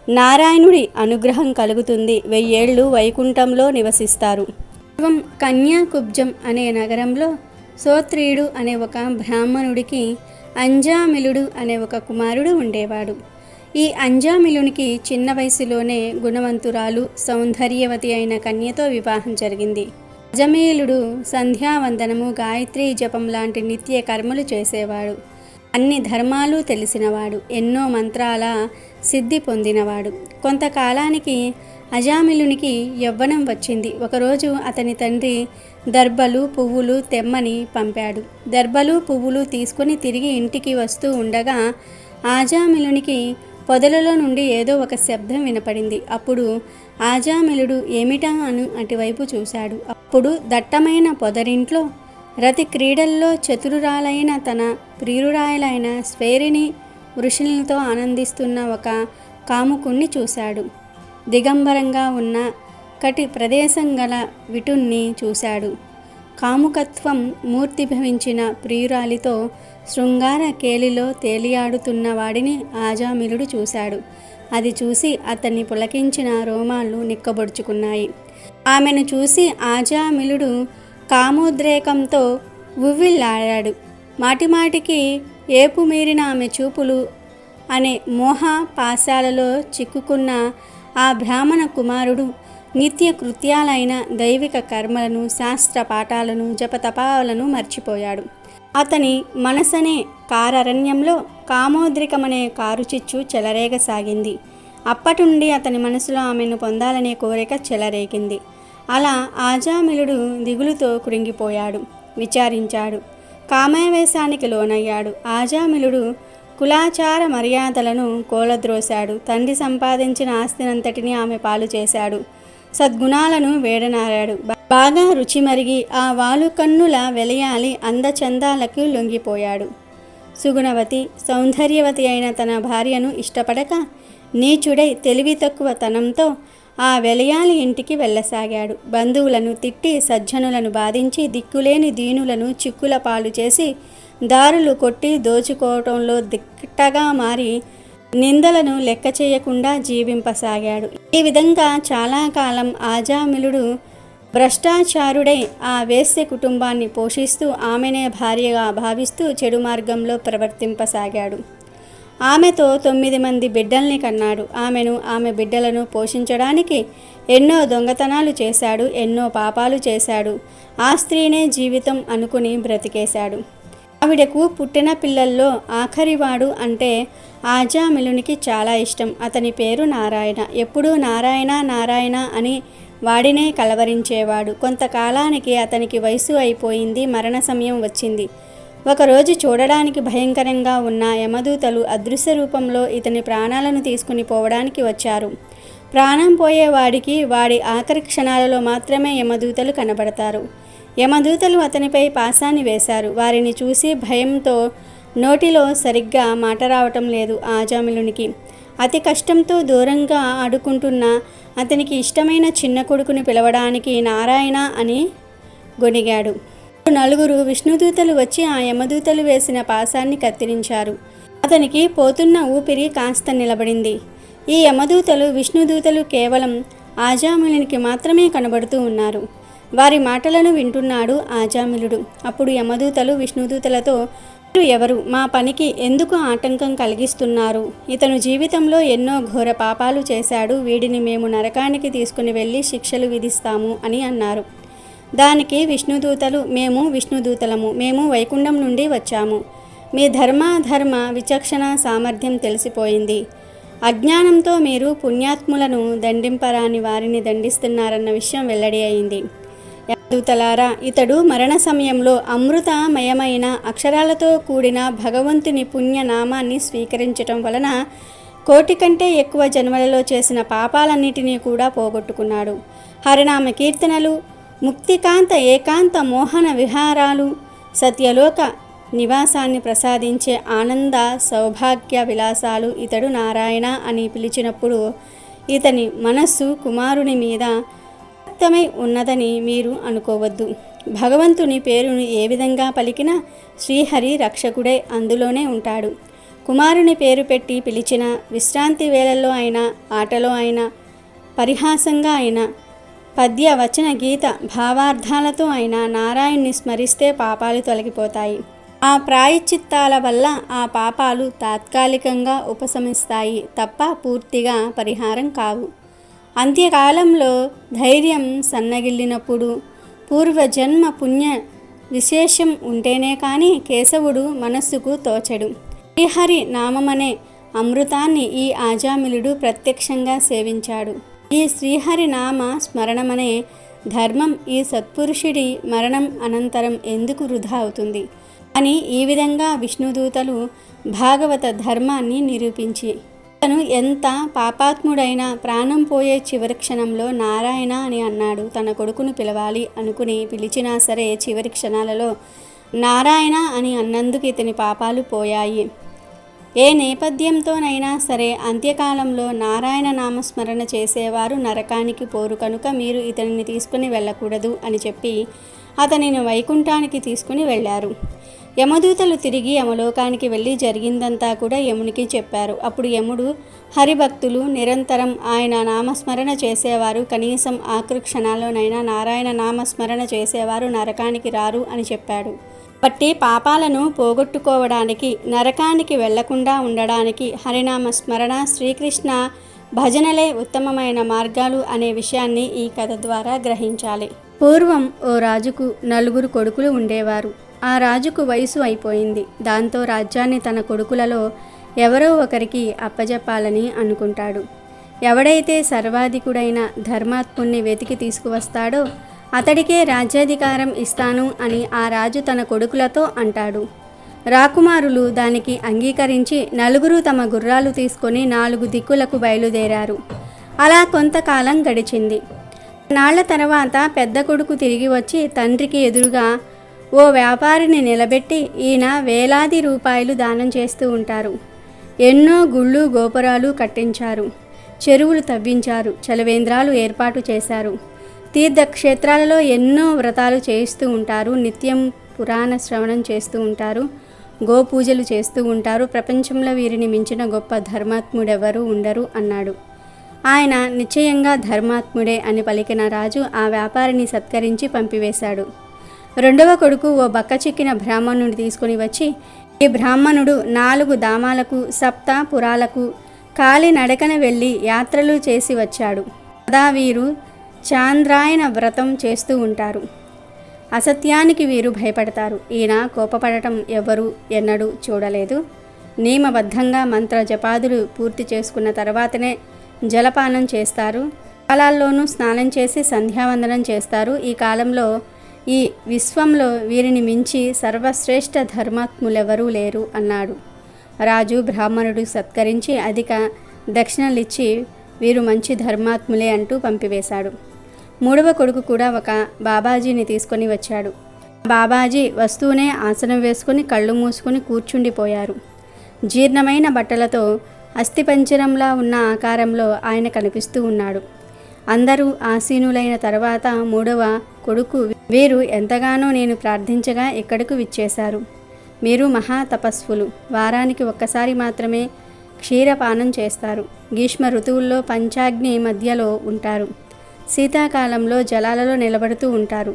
నారాయణుడి అనుగ్రహం కలుగుతుంది. 1000 ఏళ్ళు వైకుంఠంలో నివసిస్తారు. పూర్వం కన్యాకుబ్జం అనే నగరంలో సోత్రీయుడు అనే ఒక బ్రాహ్మణుడికి అంజామిలుడు అనే ఒక కుమారుడు ఉండేవాడు. ఈ అంజామిలునికి చిన్న వయసులోనే గుణవంతురాలు, సౌందర్యవతి అయిన కన్యతో వివాహం జరిగింది. అజమీలుడు సంధ్యావందనము, గాయత్రీ జపం లాంటి నిత్య కర్మలు చేసేవాడు. అన్ని ధర్మాలు తెలిసినవాడు. ఎన్నో మంత్రాల సిద్ధి పొందినవాడు. కొంతకాలానికి అజామిలునికి యవ్వనం వచ్చింది. ఒకరోజు అతని తండ్రి దర్భలు పువ్వులు తెమ్మని పంపాడు. దర్భలు పువ్వులు తీసుకుని తిరిగి ఇంటికి వస్తూ ఉండగా ఆజామిలునికి పొదలలో నుండి ఏదో ఒక శబ్దం వినపడింది. అప్పుడు ఆజామిలుడు ఏమిటా అని అటువైపు చూశాడు. అప్పుడు దట్టమైన పొదరింట్లో రతి క్రీడల్లో చతురురాలైన తన ప్రియురాయలైన స్వేరిని వృషులతో ఆనందిస్తున్న ఒక కాముకుణ్ణి చూశాడు. దిగంబరంగా ఉన్న కటి ప్రదేశం గల విటుణ్ణి చూశాడు. కాముకత్వం మూర్తిభవించిన ప్రియురాలితో శృంగార కేలిలో తేలియాడుతున్న వాడిని ఆజామిలుడు చూశాడు. అది చూసి అతన్ని పులకించిన రోమాలు నిక్కబొడుచుకున్నాయి. ఆమెను చూసి ఆజామిలుడు కామోద్రేకంతో ఉవ్విళ్ళాడాడు. మాటిమాటికి ఏపు మీరిన ఆమె చూపులు అనే మోహ పాశాలలో చిక్కుకున్న ఆ బ్రాహ్మణ కుమారుడు నిత్య కృత్యాలైన దైవిక కర్మలను, శాస్త్ర పాఠాలను, జపతపాలను మర్చిపోయాడు. అతని మనసనే కారరణ్యంలో కామోద్రికమనే కారుచిచ్చు చెలరేగసాగింది. అప్పటి నుండి అతని మనసులో ఆమెను పొందాలనే కోరిక చెలరేగింది. అలా ఆజామిలుడు దిగులుతో కృంగిపోయాడు. విచారించాడు. కామావేశానికి లోనయ్యాడు. ఆజామిలుడు కులాచార మర్యాదలను కోలద్రోశాడు. తండ్రి సంపాదించిన ఆస్తినంతటినీ ఆమె పాలు చేశాడు. సద్గుణాలను వేడనారాడు. బాగా రుచి మరిగి ఆ వాలు కన్నుల వెలయాలి అందచందాలకు లొంగిపోయాడు. సుగుణవతి సౌందర్యవతి అయిన తన భార్యను ఇష్టపడక నీచుడై తెలివి తక్కువ తనంతో ఆ వెలయాలి ఇంటికి వెళ్ళసాగాడు. బంధువులను తిట్టి సజ్జనులను బాధించి దిక్కులేని దీనులను చిక్కుల పాలు చేసి దారులు కొట్టి దోచుకోవటంలో దిట్టగా మారి నిందలను లెక్క చేయకుండా జీవింపసాగాడు. ఈ విధంగా చాలా కాలం ఆజామిలుడు భ్రష్టాచారుడై ఆ వేశ్య కుటుంబాన్ని పోషిస్తూ ఆమెనే భార్యగా భావిస్తూ చెడు మార్గంలో ప్రవర్తింపసాగాడు. ఆమెతో 9 మంది బిడ్డల్ని కన్నాడు. ఆమె బిడ్డలను పోషించడానికి ఎన్నో దొంగతనాలు చేశాడు, ఎన్నో పాపాలు చేశాడు. ఆ స్త్రీనే జీవితం అనుకుని బ్రతికేశాడు. ఆవిడకు పుట్టిన పిల్లల్లో ఆఖరివాడు అంటే ఆజామిలునికి చాలా ఇష్టం. అతని పేరు నారాయణ. ఎప్పుడూ నారాయణ నారాయణ అని వాడినే కలవరించేవాడు. కొంతకాలానికి అతనికి వయసు అయిపోయింది. మరణ సమయం వచ్చింది. ఒకరోజు చూడడానికి భయంకరంగా ఉన్న యమదూతలు అదృశ్య రూపంలో ఇతని ప్రాణాలను తీసుకుని పోవడానికి వచ్చారు. ప్రాణం పోయేవాడికి వాడి ఆఖరి క్షణాలలో మాత్రమే యమదూతలు కనబడతారు. యమదూతలు అతనిపై పాశాన్ని వేశారు. వారిని చూసి భయంతో నోటిలో సరిగ్గా మాట రావటం లేదు ఆజామిలునికి. అతి కష్టంతో దూరంగా ఆడుకుంటున్న అతనికి ఇష్టమైన చిన్న కొడుకుని పిలవడానికి నారాయణ అని గొనిగాడు. 9 విష్ణుదూతలు వచ్చి ఆ యమదూతలు వేసిన పాశాన్ని కత్తిరించారు. అతనికి పోతున్న ఊపిరి కాస్త నిలబడింది. ఈ యమదూతలు విష్ణుదూతలు కేవలం ఆజామిలునికి మాత్రమే కనబడుతూ ఉన్నారు. వారి మాటలను వింటున్నాడు ఆజామిలుడు. అప్పుడు యమదూతలు విష్ణుదూతలతో, మీరు ఎవరు? మా పనికి ఎందుకు ఆటంకం కలిగిస్తున్నారు? ఇతను జీవితంలో ఎన్నో ఘోర పాపాలు చేశాడు. వీడిని మేము నరకానికి తీసుకుని వెళ్ళి శిక్షలు విధిస్తాము అని అన్నారు. దానికి విష్ణుదూతలు, మేము విష్ణుదూతలము, మేము వైకుంఠం నుండి వచ్చాము. మీ ధర్మాధర్మ విచక్షణ సామర్థ్యం తెలిసిపోయింది. అజ్ఞానంతో మీరు పుణ్యాత్ములను దండింపరాని వారిని దండిస్తున్నారన్న విషయం వెల్లడి అయింది. దూతలారా, ఇతడు మరణ సమయంలో అమృతమయమైన అక్షరాలతో కూడిన భగవంతుని పుణ్యనామాన్ని స్వీకరించటం వలన 1,000,000 కంటే ఎక్కువ జన్మలలో చేసిన పాపాలన్నిటినీ కూడా పోగొట్టుకున్నాడు. హరినామ కీర్తనలు, ముక్తికాంత ఏకాంత మోహన విహారాలు, సత్యలోక నివాసాన్ని ప్రసాదించే ఆనంద సౌభాగ్య విలాసాలు ఇతడు నారాయణ అని పిలిచినప్పుడు ఇతని మనస్సు కుమారుని మీద ై ఉన్నదని మీరు అనుకోవద్దు. భగవంతుని పేరును ఏ విధంగా పలికినా శ్రీహరి రక్షకుడే అందులోనే ఉంటాడు. కుమారుని పేరు పెట్టి పిలిచిన విశ్రాంతి వేళల్లో అయినా, ఆటలో అయినా, పరిహాసంగా అయినా, పద్య వచన గీత భావార్థాలతో అయినా నారాయణ్ణి స్మరిస్తే పాపాలు తొలగిపోతాయి. ఆ ప్రాయశ్చిత్తాల వల్ల ఆ పాపాలు తాత్కాలికంగా ఉపశమిస్తాయి తప్ప పూర్తిగా పరిహారం కావు. అంత్యకాలంలో ధైర్యం సన్నగిల్లినప్పుడు పూర్వజన్మ పుణ్య విశేషం ఉంటేనే కానీ కేశవుడు మనస్సుకు తోచడు. శ్రీహరి నామమనే అమృతాన్ని ఈ ఆజామిలుడు ప్రత్యక్షంగా సేవించాడు. ఈ శ్రీహరి నామ స్మరణమనే ధర్మం ఈ సత్పురుషుడి మరణం అనంతరం ఎందుకు వృధా అవుతుంది అని ఈ విధంగా విష్ణుదూతలు భాగవత ధర్మాన్ని నిరూపించి, తను ఎంత పాపాత్ముడైనా ప్రాణం పోయే చివరి క్షణంలో నారాయణ అని అన్నాడు. తన కొడుకును పిలవాలి అనుకుని పిలిచినా సరే చివరి క్షణాలలో నారాయణ అని అన్నందుకు ఇతని పాపాలు పోయాయి. ఏ నేపథ్యంతోనైనా సరే అంత్యకాలంలో నారాయణ నామస్మరణ చేసేవారు నరకానికి పోరు కనుక మీరు ఇతనిని తీసుకుని వెళ్ళకూడదు అని చెప్పి అతనిని వైకుంఠానికి తీసుకుని వెళ్ళారు. యమదూతలు తిరిగి యమలోకానికి వెళ్ళి జరిగిందంతా కూడా యమునికి చెప్పారు. అప్పుడు యముడు హరిభక్తులు నిరంతరం ఆయన నామస్మరణ చేసేవారు కనీసం ఆఖరి క్షణాల్లోనైనా నారాయణ నామస్మరణ చేసేవారు నరకానికి రారు అని చెప్పాడు. బట్టి పాపాలను పోగొట్టుకోవడానికి నరకానికి వెళ్లకుండా ఉండడానికి హరినామ స్మరణ శ్రీకృష్ణ భజనలే ఉత్తమమైన మార్గాలు అనే విషయాన్ని ఈ కథ ద్వారా గ్రహించాలి. పూర్వం ఓ రాజుకు 4 కొడుకులు ఉండేవారు. ఆ రాజుకు వయసు అయిపోయింది. దాంతో రాజ్యాన్ని తన కొడుకులలో ఎవరో ఒకరికి అప్పజెప్పాలని అనుకుంటాడు. ఎవడైతే సర్వాధికుడైన ధర్మాత్ముణ్ణి వెతికి తీసుకువస్తాడో అతడికే రాజ్యాధికారం ఇస్తాను అని ఆ రాజు తన కొడుకులతో అంటాడు. రాకుమారులు దానికి అంగీకరించి 4 తమ గుర్రాలు తీసుకొని 4 దిక్కులకు బయలుదేరారు. అలా కొంతకాలం గడిచింది. నాళ్ల తర్వాత పెద్ద కొడుకు తిరిగి వచ్చి తండ్రికి ఎదురుగా ఓ వ్యాపారిని నిలబెట్టి, ఈయన వేలాది రూపాయలు దానం చేస్తూ ఉంటారు. ఎన్నో గుళ్ళు గోపురాలు కట్టించారు, చెరువులు తవ్వించారు, చలవేంద్రాలు ఏర్పాటు చేశారు, తీర్థక్షేత్రాలలో ఎన్నో వ్రతాలు చేయిస్తూ ఉంటారు, నిత్యం పురాణ శ్రవణం చేస్తూ ఉంటారు, గోపూజలు చేస్తూ ఉంటారు. ప్రపంచంలో వీరిని మించిన గొప్ప ధర్మాత్ముడెవరూ ఉండరు అన్నాడు. ఆయన నిశ్చయంగా ధర్మాత్ముడే అని పలికిన రాజు ఆ వ్యాపారిని సత్కరించి పంపివేశాడు. రెండవ కొడుకు ఓ బక్కచిక్కిన బ్రాహ్మణుడిని తీసుకుని వచ్చి, ఈ బ్రాహ్మణుడు 4 ధామాలకు 7 పురాలకు కాలి నడకన వెళ్ళి యాత్రలు చేసి వచ్చాడు. సదా వీరు చాంద్రాయణ వ్రతం చేస్తూ ఉంటారు. అసత్యానికి వీరు భయపడతారు. ఈయన కోపపడటం ఎవరు ఎన్నడూ చూడలేదు. నియమబద్ధంగా మంత్ర జపాదులు పూర్తి చేసుకున్న తర్వాతనే జలపానం చేస్తారు. కాలాల్లోనూ స్నానం చేసి సంధ్యావందనం చేస్తారు. ఈ కాలంలో ఈ విశ్వంలో వీరిని మించి సర్వశ్రేష్ఠ ధర్మాత్ములెవరూ లేరు అన్నాడు. రాజు బ్రాహ్మణుడు సత్కరించి అధిక దక్షిణలిచ్చి వీరు మంచి ధర్మాత్ములే అంటూ పంపివేశాడు. మూడవ కొడుకు కూడా ఒక బాబాజీని తీసుకొని వచ్చాడు. బాబాజీ వస్తూనే ఆసనం వేసుకుని కళ్ళు మూసుకొని కూర్చుండిపోయారు. జీర్ణమైన బట్టలతో అస్థిపంజరంలా ఉన్న ఆకారంలో ఆయన కనిపిస్తూ ఉన్నాడు. అందరూ ఆసీనులైన తర్వాత మూడవ కొడుకు, వీరు ఎంతగానో నేను ప్రార్థించగా ఇక్కడకు విచ్చేశారు. మీరు మహా తపస్సులు. వారానికి ఒక్కసారి మాత్రమే క్షీరపానం చేస్తారు. గ్రీష్మ ఋతువుల్లో పంచాగ్ని మధ్యలో ఉంటారు. శీతాకాలంలో జలాలలో నిలబడుతూ ఉంటారు.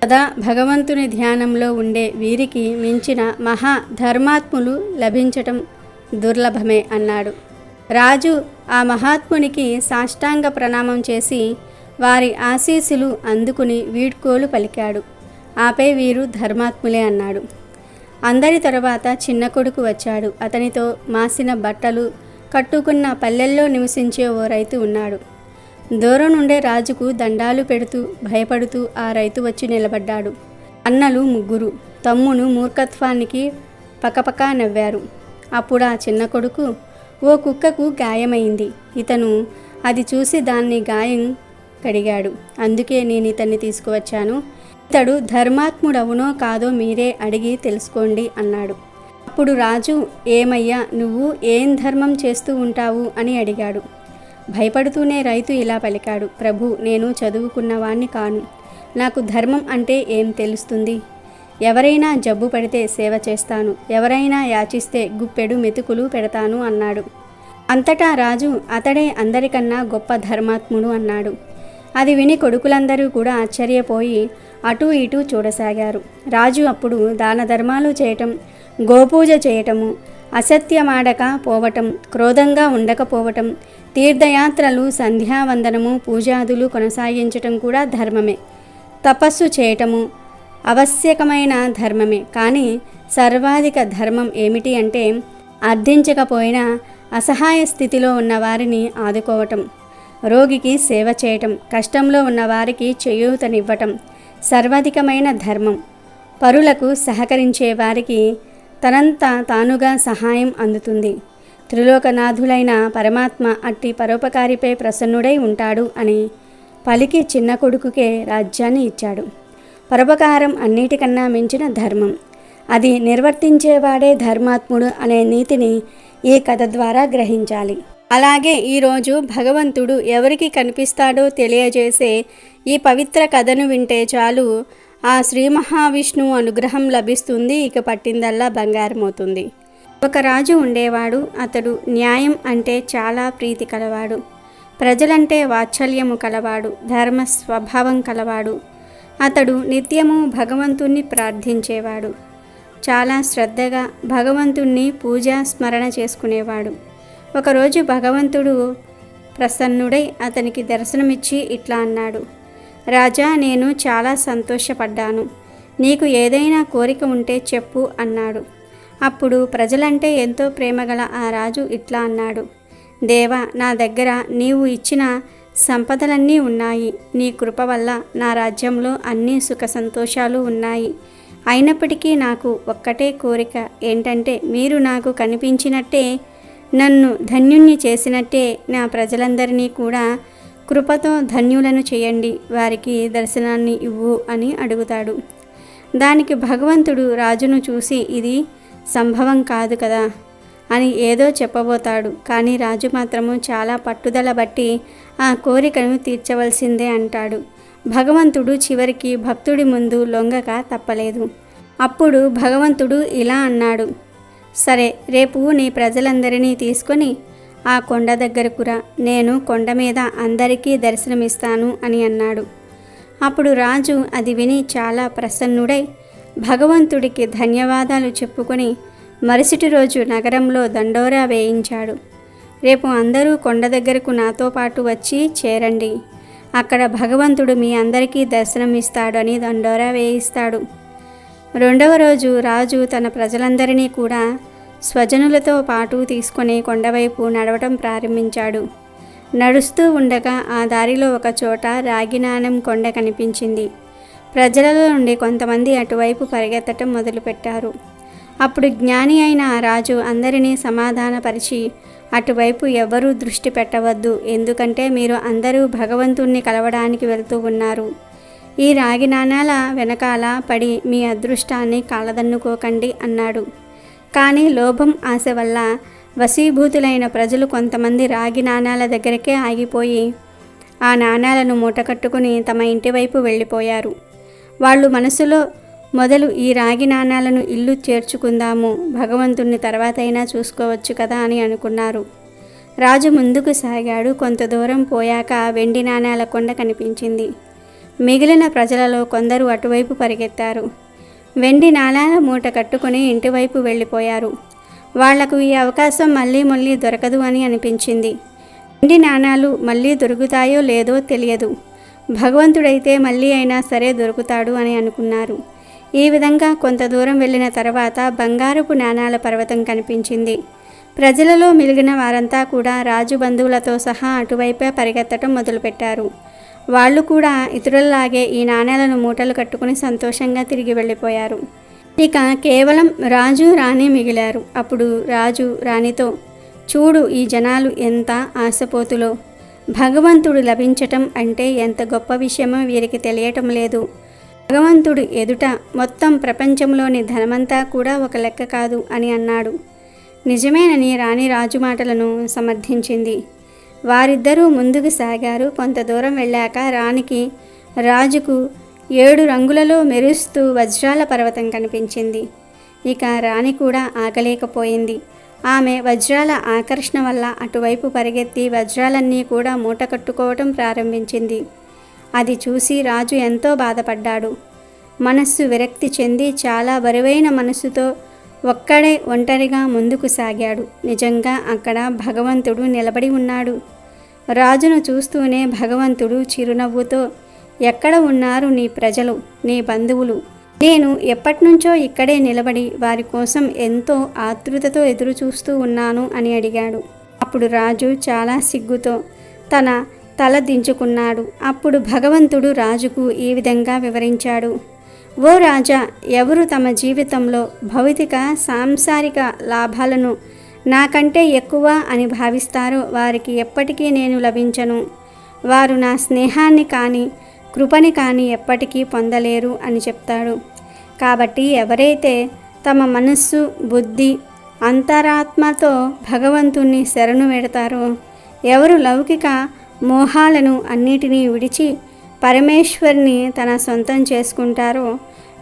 సదా భగవంతుని ధ్యానంలో ఉండే వీరికి మించిన మహా ధర్మాత్ములు లభించటం దుర్లభమే అన్నాడు. రాజు ఆ మహాత్మునికి సాష్టాంగ ప్రణామం చేసి వారి ఆశీస్సులు అందుకుని వీడ్కోలు పలికాడు. ఆపై వీరు ధర్మాత్ములే అన్నాడు. అందరి తరువాత చిన్న కొడుకు వచ్చాడు. అతనితో మాసిన బట్టలు కట్టుకున్న పల్లెల్లో నివసించే ఓ రైతు ఉన్నాడు. దూరం నుండే రాజుకు దండాలు పెడుతూ భయపడుతూ ఆ రైతు వచ్చి నిలబడ్డాడు. అన్నలు 3 తమ్మును మూర్ఖత్వానికి పకపకా నవ్వారు. అప్పుడు ఆ చిన్న కొడుకు, ఓ కుక్కకు గాయమైంది. ఇతను అది చూసి దాన్ని గాయం కడిగాడు. అందుకే నేను ఇతన్ని తీసుకువచ్చాను. ఇతడు ధర్మాత్ముడవునో కాదో మీరే అడిగి తెలుసుకోండి అన్నాడు. అప్పుడు రాజు, ఏమయ్యా నువ్వు ఏం ధర్మం చేస్తూ ఉంటావు అని అడిగాడు. భయపడుతూనే రైతు ఇలా పలికాడు, ప్రభు, నేను చదువుకున్నవాణ్ణి కాను. నాకు ధర్మం అంటే ఏం తెలుస్తుంది? ఎవరైనా జబ్బు పడితే సేవ చేస్తాను, ఎవరైనా యాచిస్తే గుప్పెడు మెతుకులు పెడతాను అన్నాడు. అంతటా రాజు, అతడే అందరికన్నా గొప్ప ధర్మాత్ముడు అన్నాడు. అది విని కొడుకులందరూ కూడా ఆశ్చర్యపోయి అటూ ఇటూ చూడసాగారు. రాజు అప్పుడు దాన ధర్మాలు చేయటం, గోపూజ చేయటము, అసత్యమాడక పోవటం, క్రోధంగా ఉండకపోవటం, తీర్థయాత్రలు, సంధ్యావందనము, పూజాదులు కొనసాగించటం కూడా ధర్మమే. తపస్సు చేయటము ఆవశ్యకమైన ధర్మమే. కానీ సర్వాధిక ధర్మం ఏమిటి అంటే అర్థించకపోయినా అసహాయ స్థితిలో ఉన్న వారిని ఆదుకోవటం. రోగికి సేవ చేయటం, కష్టంలో ఉన్న వారికి చేయూతనివ్వటం సర్వాధికమైన ధర్మం. పరులకు సహకరించే వారికి తనంతా తానుగా సహాయం అందుతుంది. త్రిలోకనాథులైన పరమాత్మ అట్టి పరోపకారిపై ప్రసన్నుడై ఉంటాడు అని పలికి చిన్న కొడుకుకే రాజ్యాన్ని ఇచ్చాడు. పరోపకారం అన్నిటికన్నా మించిన ధర్మం. అది నిర్వర్తించేవాడే ధర్మాత్ముడు అనే నీతిని ఈ కథ ద్వారా గ్రహించాలి. అలాగే ఈరోజు భగవంతుడు ఎవరికి కనిపిస్తాడో తెలియజేసే ఈ పవిత్ర కథను వింటే చాలు ఆ శ్రీ మహావిష్ణువు అనుగ్రహం లభిస్తుంది. ఇక పట్టిందల్లా బంగారం అవుతుంది. ఒక రాజు ఉండేవాడు. అతడు న్యాయం అంటే చాలా ప్రీతి కలవాడు. ప్రజలంటే వాత్సల్యము కలవాడు. ధర్మ స్వభావం కలవాడు. అతడు నిత్యము భగవంతుణ్ణి ప్రార్థించేవాడు. చాలా శ్రద్ధగా భగవంతుణ్ణి పూజా స్మరణ చేసుకునేవాడు. ఒకరోజు భగవంతుడు ప్రసన్నుడై అతనికి దర్శనమిచ్చి ఇట్లా అన్నాడు: రాజా, నేను చాలా సంతోషపడ్డాను. నీకు ఏదైనా కోరిక ఉంటే చెప్పు అన్నాడు. అప్పుడు ప్రజలంటే ఎంతో ప్రేమగల ఆ రాజు ఇట్లా అన్నాడు: దేవా, నా దగ్గర నీవు ఇచ్చిన సంపదలన్నీ ఉన్నాయి. నీ కృప వల్ల నా రాజ్యంలో అన్ని సుఖ సంతోషాలు ఉన్నాయి. అయినప్పటికీ నాకు ఒక్కటే కోరిక ఏంటంటే, మీరు నాకు కనిపించినట్టే, నన్ను ధన్యుణ్ణి చేసినట్టే నా ప్రజలందరినీ కూడా కృపతో ధన్యులను చేయండి. వారికి దర్శనాన్ని ఇవ్వు అని అడుగుతాడు. దానికి భగవంతుడు రాజును చూసి ఇది సంభవం కాదు కదా అని ఏదో చెప్పబోతాడు. కానీ రాజు మాత్రము చాలా పట్టుదల బట్టి ఆ కోరికను తీర్చవలసిందే అంటాడు. భగవంతుడు చివరికి భక్తుడి ముందు లొంగక తప్పలేదు. అప్పుడు భగవంతుడు ఇలా అన్నాడు: సరే, రేపు నీ ప్రజలందరినీ తీసుకొని ఆ కొండ దగ్గరకు రా. నేను కొండ మీద అందరికీ దర్శనమిస్తాను అని అన్నాడు. అప్పుడు రాజు అది విని చాలా ప్రసన్నుడై భగవంతుడికి ధన్యవాదాలు చెప్పుకొని మరుసటి రోజు నగరంలో దండోరా వేయించాడు. రేపు అందరూ కొండ దగ్గరకు నాతో పాటు వచ్చి చేరండి. అక్కడ భగవంతుడు మీ అందరికీ దర్శనం ఇస్తాడని దండోరా వేయిస్తాడు. రెండవ రోజు రాజు తన ప్రజలందరినీ కూడా స్వజనులతో పాటు తీసుకొని కొండవైపు నడవటం ప్రారంభించాడు. నడుస్తూ ఉండగా ఆ దారిలో ఒక చోట రాగినాణం కొండ కనిపించింది. ప్రజలలో నుండి కొంతమంది అటువైపు పరిగెత్తటం మొదలుపెట్టారు. అప్పుడు జ్ఞాని అయిన ఆ రాజు అందరినీ సమాధానపరిచి, అటువైపు ఎవరూ దృష్టి పెట్టవద్దు, ఎందుకంటే మీరు అందరూ భగవంతుణ్ణి కలవడానికి వెళ్తూ ఉన్నారు. ఈ రాగి నాణాల వెనకాల పడి మీ అదృష్టాన్ని కాలదన్నుకోకండి అన్నాడు. కానీ లోభం, ఆశ వల్ల వశీభూతులైన ప్రజలు కొంతమంది రాగి నాణాల దగ్గరకే ఆగిపోయి ఆ నాణాలను మూటకట్టుకుని తమ ఇంటి వైపు వెళ్ళిపోయారు. వాళ్ళు మనసులో మొదలు ఈ రాగి నాణాలను ఇల్లు చేర్చుకుందాము, భగవంతుణ్ణి తర్వాతైనా చూసుకోవచ్చు కదా అని అనుకున్నారు. రాజు ముందుకు సాగాడు. కొంత దూరం పోయాక వెండి నాణాల కొండ కనిపించింది. మిగిలిన ప్రజలలో కొందరు అటువైపు పరిగెత్తారు. వెండి నాణాల మూట కట్టుకుని ఇంటివైపు వెళ్ళిపోయారు. వాళ్లకు ఈ అవకాశం మళ్ళీ దొరకదు అని అనిపించింది. వెండి నాణాలు మళ్ళీ దొరుకుతాయో లేదో తెలియదు, భగవంతుడైతే మళ్ళీ అయినా సరే దొరుకుతాడు అని అనుకున్నారు. ఈ విధంగా కొంత దూరం వెళ్ళిన తర్వాత బంగారపు నాణాల పర్వతం కనిపించింది. ప్రజలలో మిగిలిన వారంతా కూడా రాజు బంధువులతో సహా అటువైపే పరిగెత్తటం మొదలుపెట్టారు. వాళ్ళు కూడా ఇతరులలాగే ఈ నాణేలను మూటలు కట్టుకుని సంతోషంగా తిరిగి వెళ్ళిపోయారు. ఇక కేవలం రాజు, రాణి మిగిలారు. అప్పుడు రాజు రాణితో, చూడు, ఈ జనాలు ఎంత ఆశపోతులో. భగవంతుడు లభించటం అంటే ఎంత గొప్ప విషయమో వీరికి తెలియటం లేదు. భగవంతుడు ఎదుట మొత్తం ప్రపంచంలోని ధనమంతా కూడా ఒక లెక్క కాదు అని అన్నాడు. నిజమేనని రాణి రాజు మాటలను సమర్థించింది. వారిద్దరూ ముందుకు సాగారు. కొంత దూరం వెళ్ళాక రాణికి రాజుకు 7 రంగులలో మెరుస్తూ వజ్రాల పర్వతం కనిపించింది. ఇక రాణి కూడా ఆగలేకపోయింది. ఆమె వజ్రాల ఆకర్షణ వల్ల అటువైపు పరిగెత్తి వజ్రాలన్నీ కూడా మూట కట్టుకోవటం ప్రారంభించింది. అది చూసి రాజు ఎంతో బాధపడ్డాడు. మనస్సు విరక్తి చెంది చాలా బరువైన మనస్సుతో ఒక్కడే ఒంటరిగా ముందుకు సాగాడు. నిజంగా అక్కడ భగవంతుడు నిలబడి ఉన్నాడు. రాజును చూస్తూనే భగవంతుడు చిరునవ్వుతో, ఎక్కడ ఉన్నారు నీ ప్రజలు, నీ బంధువులు? నేను ఎప్పటినుంచో ఇక్కడే నిలబడి వారి కోసం ఎంతో ఆతృతతో ఎదురు చూస్తూ ఉన్నాను అని అడిగాడు. అప్పుడు రాజు చాలా సిగ్గుతో తన తల దించుకున్నాడు. అప్పుడు భగవంతుడు రాజుకు ఈ విధంగా వివరించాడు. ఓ రాజా, ఎవరు తమ జీవితంలో భౌతిక సాంసారిక లాభాలను నాకంటే ఎక్కువ అని భావిస్తారో వారికి ఎప్పటికీ నేను లభించను. వారు నా స్నేహాన్ని కానీ కృపని కానీ ఎప్పటికీ పొందలేరు అని చెప్తాడు. కాబట్టి ఎవరైతే తమ మనస్సు, బుద్ధి, అంతరాత్మతో భగవంతుణ్ణి శరణు పెడతారో, ఎవరు లౌకిక మోహాలను అన్నిటినీ విడిచి పరమేశ్వరుని తన సొంతం చేసుకుంటారో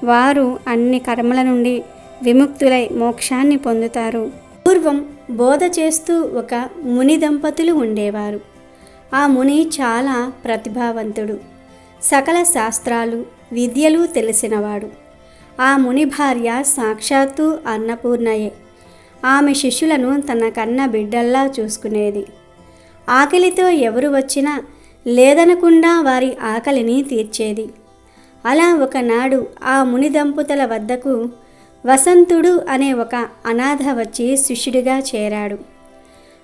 వారు అన్ని కర్మల నుండి విముక్తులై మోక్షాన్ని పొందుతారు. పూర్వం బోధ చేస్తూ ఒక ముని దంపతులు ఉండేవారు. ఆ ముని చాలా ప్రతిభావంతుడు, సకల శాస్త్రాలు విద్యలు తెలిసినవాడు. ఆ ముని భార్య సాక్షాత్తు అన్నపూర్ణయే. ఆమె శిష్యులను తన కన్న బిడ్డల్లా చూసుకునేది. ఆకలితో ఎవరు వచ్చినా లేదనకుండా వారి ఆకలిని తీర్చేది. అలా ఒకనాడు ఆ ముని దంపతుల వద్దకు వసంతుడు అనే ఒక అనాథ వచ్చి శిష్యుడిగా చేరాడు.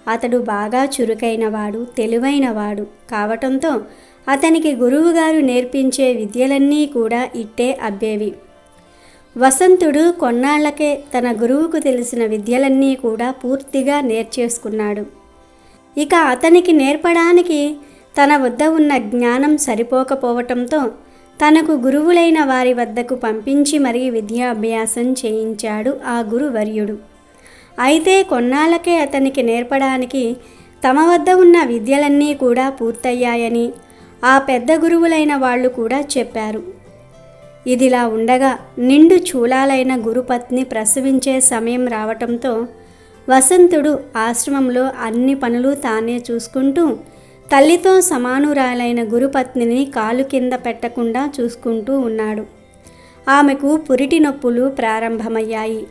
అతడు బాగా చురుకైనవాడు, తెలివైనవాడు కావటంతో అతనికి గురువుగారు నేర్పించే విద్యలన్నీ కూడా ఇట్టే అబ్బేవి. వసంతుడు కొన్నాళ్లకే తన గురువుకు తెలిసిన విద్యలన్నీ కూడా పూర్తిగా నేర్చేసుకున్నాడు. ఇక అతనికి నేర్పడానికి తన వద్ద ఉన్న జ్ఞానం సరిపోకపోవటంతో తనకు గురువులైన వారి వద్దకు పంపించి మరీ విద్యాభ్యాసం చేయించాడు ఆ గురువర్యుడు. అయితే కొన్నాళ్ళకే అతనికి నేర్పడానికి తమ వద్ద ఉన్న విద్యలన్నీ కూడా పూర్తయ్యాయని ఆ పెద్ద గురువులైన వాళ్ళు కూడా చెప్పారు. ఇదిలా ఉండగా నిండు చూలాలైన గురుపత్ని ప్రసవించే సమయం రావటంతో వసంతుడు ఆశ్రమంలో అన్ని పనులు తానే చూసుకుంటూ తల్లితో సమానురాలైన గురుపత్నిని కాలు కింద పెట్టకుండా చూసుకుంటూ ఉన్నాడు. ఆమెకు పురిటి నొప్పులు ప్రారంభమయ్యాయి.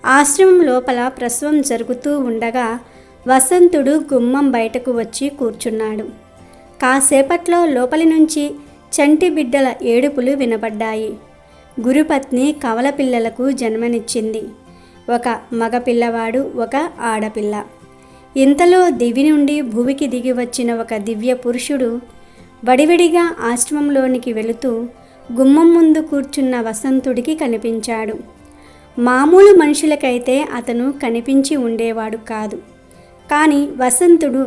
ఆశ్రమం లోపల ప్రసవం జరుగుతూ ఉండగా వసంతుడు గుమ్మం బయటకు వచ్చి కూర్చున్నాడు. కాసేపట్లో లోపలి నుంచి చంటి బిడ్డల ఏడుపులు వినపడ్డాయి. గురుపత్ని కవల పిల్లలకు జన్మనిచ్చింది. ఒక మగపిల్లవాడు, ఒక ఆడపిల్ల. ఇంతలో దివి నుండి భూమికి దిగి వచ్చిన ఒక దివ్య పురుషుడు వడివడిగా ఆశ్రమంలోనికి వెళుతూ గుమ్మం ముందు కూర్చున్న వసంతుడికి కనిపించాడు. మామూలు మనుషులకైతే అతను కనిపించి ఉండేవాడు కాదు. కానీ వసంతుడు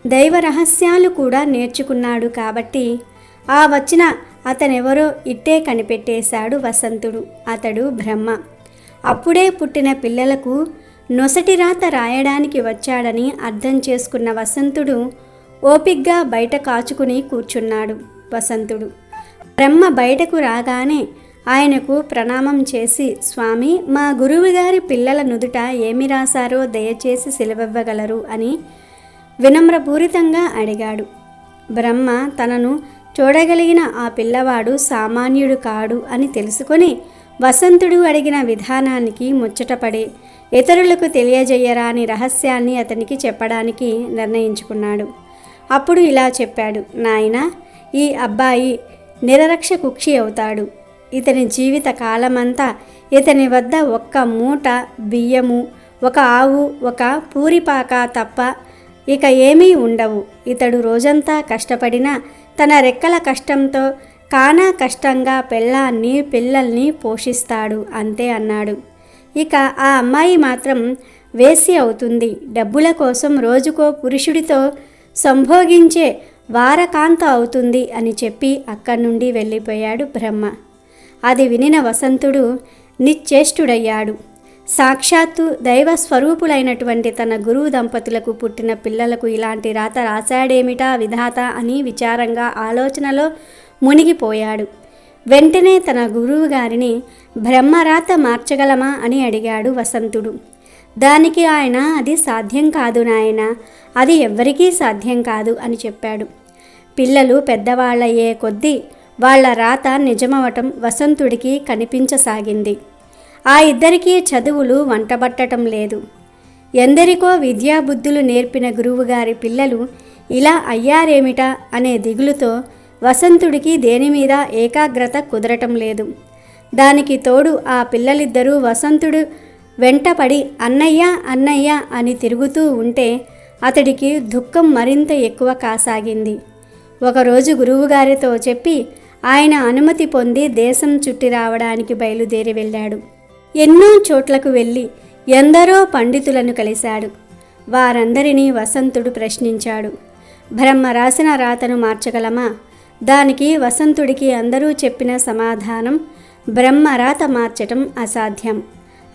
దైవ రహస్యాలు కూడా నేర్చుకున్నాడు కాబట్టి ఆ వచ్చిన అతనెవరో ఇట్టే కనిపెట్టేశాడు వసంతుడు. అతడు బ్రహ్మ. అప్పుడే పుట్టిన పిల్లలకు నొసటి రాత రాయడానికి వచ్చాడని అర్థం చేసుకున్న వసంతుడు ఓపిగ్గా బయట కాచుకుని కూర్చున్నాడు. వసంతుడు బ్రహ్మ బయటకు రాగానే ఆయనకు ప్రణామం చేసి, స్వామి, మా గురువుగారి పిల్లల నుదుట ఏమి రాశారో దయచేసి సెలవివ్వగలరు అని వినమ్రపూరితంగా అడిగాడు. బ్రహ్మ తనను చూడగలిగిన ఆ పిల్లవాడు సామాన్యుడు కాడు అని తెలుసుకొని వసంతుడు అడిగిన విధానానికి ముచ్చటపడి ఇతరులకు తెలియజేయరాని రహస్యాన్ని అతనికి చెప్పడానికి నిర్ణయించుకున్నాడు. అప్పుడు ఇలా చెప్పాడు, నాయనా, ఈ అబ్బాయి నిరరక్ష కుక్షి అవుతాడు. ఇతని జీవిత కాలమంతా ఇతని వద్ద ఒక్క మూట బియ్యము, ఒక ఆవు, ఒక పూరిపాక తప్ప ఇక ఏమీ ఉండవు. ఇతడు రోజంతా కష్టపడినా తన రెక్కల కష్టంతో కానా కష్టంగా పెళ్ళాన్ని పిల్లల్ని పోషిస్తాడు అంతే అన్నాడు. ఇక ఆ అమ్మాయి మాత్రం వేసి అవుతుంది. డబ్బుల కోసం రోజుకో పురుషుడితో సంభోగించే వారకాంత అవుతుంది అని చెప్పి అక్కడి నుండి వెళ్ళిపోయాడు బ్రహ్మ. అది వినిన వసంతుడు నిశ్చేష్టుడయ్యాడు. సాక్షాత్తు దైవ స్వరూపులైనటువంటి తన గురువు దంపతులకు పుట్టిన పిల్లలకు ఇలాంటి రాత రాశాడేమిటా విధాత అని విచారంగా ఆలోచనలో మునిగిపోయాడు. వెంటనే తన గురువు గారిని బ్రహ్మరాత మార్చగలమా అని అడిగాడు వసంతుడు. దానికి ఆయన, అది సాధ్యం కాదు నాయన, అది ఎవ్వరికీ సాధ్యం కాదు అని చెప్పాడు. పిల్లలు పెద్దవాళ్ళయ్యే కొద్దీ వాళ్ళ రాత నిజమవటం వసంతుడికి కనిపించసాగింది. ఆ ఇద్దరికీ చదువులు వంటబట్టడం లేదు. ఎందరికో విద్యాబుద్ధులు నేర్పిన గురువుగారి పిల్లలు ఇలా అయ్యారేమిటా అనే దిగులుతో వసంతుడికి దేని మీద ఏకాగ్రత కుదరటం లేదు. దానికి తోడు ఆ పిల్లలిద్దరూ వసంతుడు వెంటపడి అన్నయ్య అన్నయ్య అని తిరుగుతూ ఉంటే అతడికి దుఃఖం మరింత ఎక్కువ కాసాగింది. ఒకరోజు గురువుగారితో చెప్పి ఆయన అనుమతి పొంది దేశం చుట్టి రావడానికి బయలుదేరి వెళ్ళాడు. ఎన్నో చోట్లకు వెళ్ళి ఎందరో పండితులను కలిశాడు. వారందరినీ వసంతుడు ప్రశ్నించాడు. బ్రహ్మ రాసిన రాతను మార్చగలమా? దానికి వసంతుడికి అందరూ చెప్పిన సమాధానం, బ్రహ్మ రాత మార్చటం అసాధ్యం,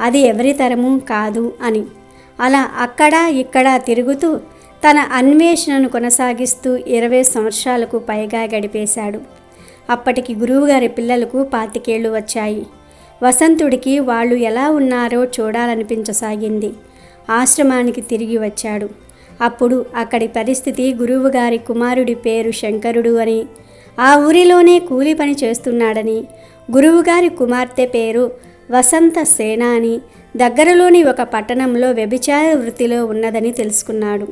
అది ఎవరి తరమూ కాదు అని. అలా అక్కడా ఇక్కడా తిరుగుతూ తన అన్వేషణను కొనసాగిస్తూ 20 సంవత్సరాలకు పైగా గడిపేశాడు. అప్పటికి గురువుగారి పిల్లలకు 25 ఏళ్ళు వచ్చాయి. వసంతుడికి వాళ్ళు ఎలా ఉన్నారో చూడాలనిపించసాగింది. ఆశ్రమానికి తిరిగి వచ్చాడు. అప్పుడు అక్కడి పరిస్థితి, గురువుగారి కుమారుడి పేరు శంకరుడు అని, ఆ ఊరిలోనే కూలి పని చేస్తున్నాడని, గురువుగారి కుమార్తె పేరు వసంత సేన అని, దగ్గరలోని ఒక పట్టణంలో వ్యభిచార వృత్తిలో ఉన్నదని తెలుసుకున్నాడు.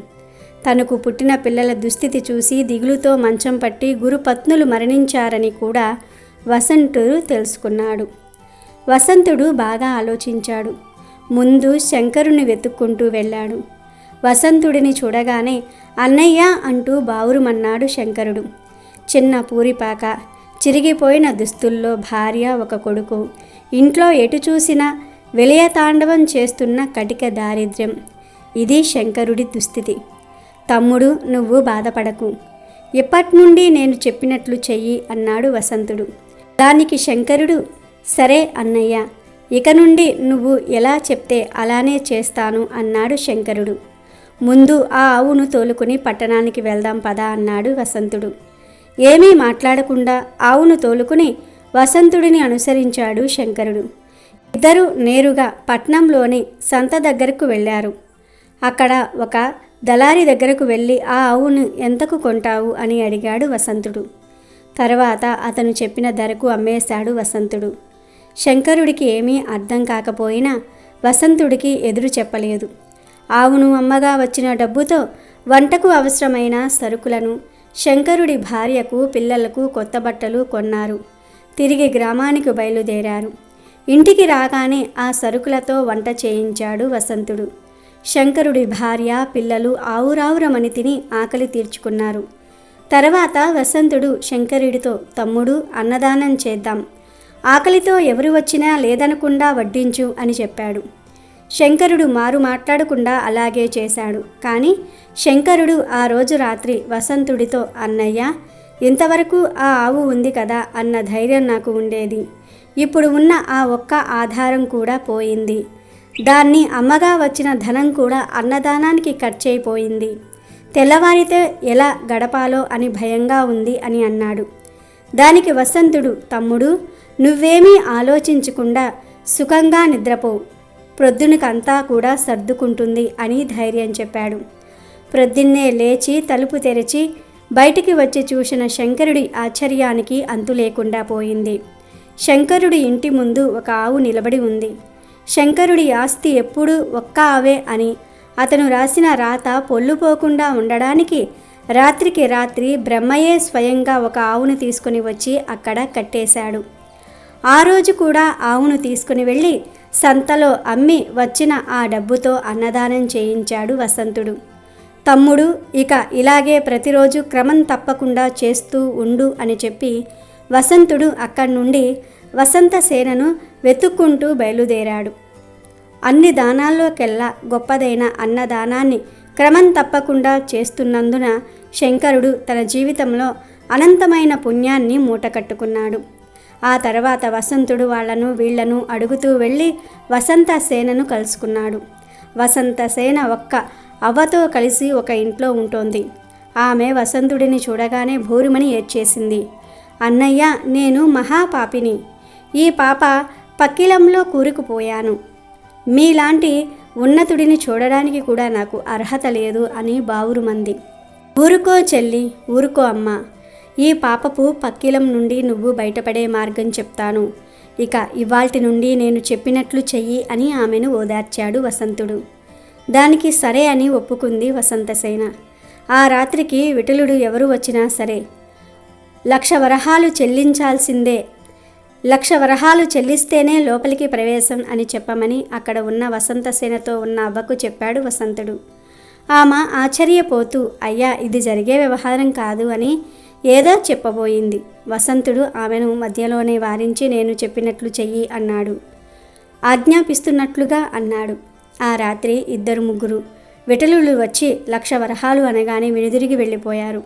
తనకు పుట్టిన పిల్లల దుస్థితి చూసి దిగులుతో మంచం పట్టి గురుపత్నులు మరణించారని కూడా వసంతుడు తెలుసుకున్నాడు. వసంతుడు బాగా ఆలోచించాడు. ముందు శంకరుని వెతుక్కుంటూ వెళ్ళాడు. వసంతుడిని చూడగానే అన్నయ్య అంటూ బావురుమన్నాడు శంకరుడు. చిన్న పూరిపాక, చిరిగిపోయిన దుస్తుల్లో భార్య, ఒక కొడుకు, ఇంట్లో ఎటు చూసినా విలయతాండవం చేస్తున్న కటిక దారిద్ర్యం. ఇది శంకరుడి దుస్థితి. తమ్ముడు, నువ్వు బాధపడకు, ఇప్పట్నుండి నేను చెప్పినట్లు చెయ్యి అన్నాడు వసంతుడు. దానికి శంకరుడు, సరే అన్నయ్య, ఇక నుండి నువ్వు ఎలా చెప్తే అలానే చేస్తాను అన్నాడు శంకరుడు. ముందు ఆ ఆవును తోలుకుని పట్టణానికి వెళ్దాం పదా అన్నాడు వసంతుడు. ఏమీ మాట్లాడకుండా ఆవును తోలుకుని వసంతుడిని అనుసరించాడు శంకరుడు. ఇద్దరు నేరుగా పట్నంలోని సంత దగ్గరకు వెళ్ళారు. అక్కడ ఒక దళారి దగ్గరకు వెళ్ళి ఆ ఆవును ఎంతకు కొంటావు అని అడిగాడు వసంతుడు. తర్వాత అతను చెప్పిన ధరకు అమ్మేశాడు వసంతుడు. శంకరుడికి ఏమీ అర్థం కాకపోయినా వసంతుడికి ఎదురు చెప్పలేదు. ఆవును అమ్మగా వచ్చిన డబ్బుతో వంటకు అవసరమైన సరుకులను, శంకరుడి భార్యకు, పిల్లలకు కొత్త బట్టలు కొన్నారు. తిరిగి గ్రామానికి బయలుదేరారు. ఇంటికి రాగానే ఆ సరుకులతో వంట చేయించాడు వసంతుడు. శంకరుడి భార్య, పిల్లలు ఆవురావురమని తిని ఆకలి తీర్చుకున్నారు. తర్వాత వసంతుడు శంకరుడితో, తమ్ముడు, అన్నదానం చేద్దాం, ఆకలితో ఎవరు వచ్చినా లేదనకుండా వడ్డించు అని చెప్పాడు. శంకరుడు మారు మాట్లాడకుండా అలాగే చేశాడు. కానీ శంకరుడు ఆ రోజు రాత్రి వసంతుడితో, అన్నయ్య, ఇంతవరకు ఆ ఆవు ఉంది కదా అన్న ధైర్యం నాకు ఉండేది. ఇప్పుడు ఉన్న ఆ ఒక్క ఆధారం కూడా పోయింది. దాన్ని అమ్మగా వచ్చిన ధనం కూడా అన్నదానానికి ఖర్చయిపోయింది. తెల్లవారితే ఎలా గడపాలో అని భయంగా ఉంది అని అన్నాడు. దానికి వసంతుడు, తమ్ముడు, నువ్వేమీ ఆలోచించకుండా సుఖంగా నిద్రపో, ప్రొద్దునకంతా కూడా సర్దుకుంటుంది అని ధైర్యం చెప్పాడు. ప్రొద్దున్నే లేచి తలుపు తెరిచి బయటికి వచ్చి చూసిన శంకరుడి ఆశ్చర్యానికి అంతు లేకుండా పోయింది. శంకరుడి ఇంటి ముందు ఒక ఆవు నిలబడి ఉంది. శంకరుడి ఆస్తి ఎప్పుడూ ఒక్క ఆవే అని, అతను రాసిన రాత పొల్లుపోకుండా ఉండడానికి రాత్రికి రాత్రి బ్రహ్మయే స్వయంగా ఒక ఆవును తీసుకుని వచ్చి అక్కడ కట్టేశాడు. ఆ రోజు కూడా ఆవును తీసుకుని వెళ్ళి సంతలో అమ్మి వచ్చిన ఆ డబ్బుతో అన్నదానం చేయించాడు వసంతుడు. తమ్ముడు, ఇక ఇలాగే ప్రతిరోజు క్రమం తప్పకుండా చేస్తూ ఉండు అని చెప్పి వసంతుడు అక్కడి నుండి వసంత సేనను వెతుక్కుంటూ బయలుదేరాడు. అన్ని దానాల్లోకెల్లా గొప్పదైన అన్నదానాన్ని క్రమం తప్పకుండా చేస్తున్నందున శంకరుడు తన జీవితంలో అనంతమైన పుణ్యాన్ని మూటకట్టుకున్నాడు. ఆ తర్వాత వసంతుడు వాళ్ళను వీళ్లను అడుగుతూ వెళ్ళి వసంత సేనను కలుసుకున్నాడు. వసంత సేన ఒక్క అవ్వతో కలిసి ఒక ఇంట్లో ఉంటోంది. ఆమె వసంతుడిని చూడగానే భూరిమని ఏడ్చేసింది. అన్నయ్య, నేను మహాపాపిని. ఈ పాప పక్కిలంలో కూరుకుపోయాను. మీలాంటి ఉన్నతుడిని చూడడానికి కూడా నాకు అర్హత లేదు అని బావురుమంది. ఊరుకో చెల్లి, ఊరుకో అమ్మ. ఈ పాపపు పక్కిలం నుండి నువ్వు బయటపడే మార్గం చెప్తాను. ఇక ఇవాల్టి నుండి నేను చెప్పినట్లు చెయ్యి అని ఆమెను ఓదార్చాడు వసంతుడు. దానికి సరే అని ఒప్పుకుంది వసంతసేన. ఆ రాత్రికి విఠలుడు ఎవరు వచ్చినా సరే 1,00,000 వరహాలు చెల్లించాల్సిందే, 1,00,000 వరహాలు చెల్లిస్తేనే లోపలికి ప్రవేశం అని చెప్పమని అక్కడ ఉన్న వసంతసేనతో ఉన్న అవ్వకు చెప్పాడు వసంతుడు. ఆమె ఆశ్చర్యపోతూ, అయ్యా, ఇది జరిగే వ్యవహారం కాదు అని ఏదో చెప్పబోయింది. వసంతుడు ఆమెను మధ్యలోనే వారించి నేను చెప్పినట్లు చెయ్యి అన్నాడు. ఆజ్ఞాపిస్తున్నట్లుగా అన్నాడు. ఆ రాత్రి 2-3 విటలులు వచ్చి 1,00,000 వరహాలు అనగానే వెనుదిరిగి వెళ్ళిపోయారు.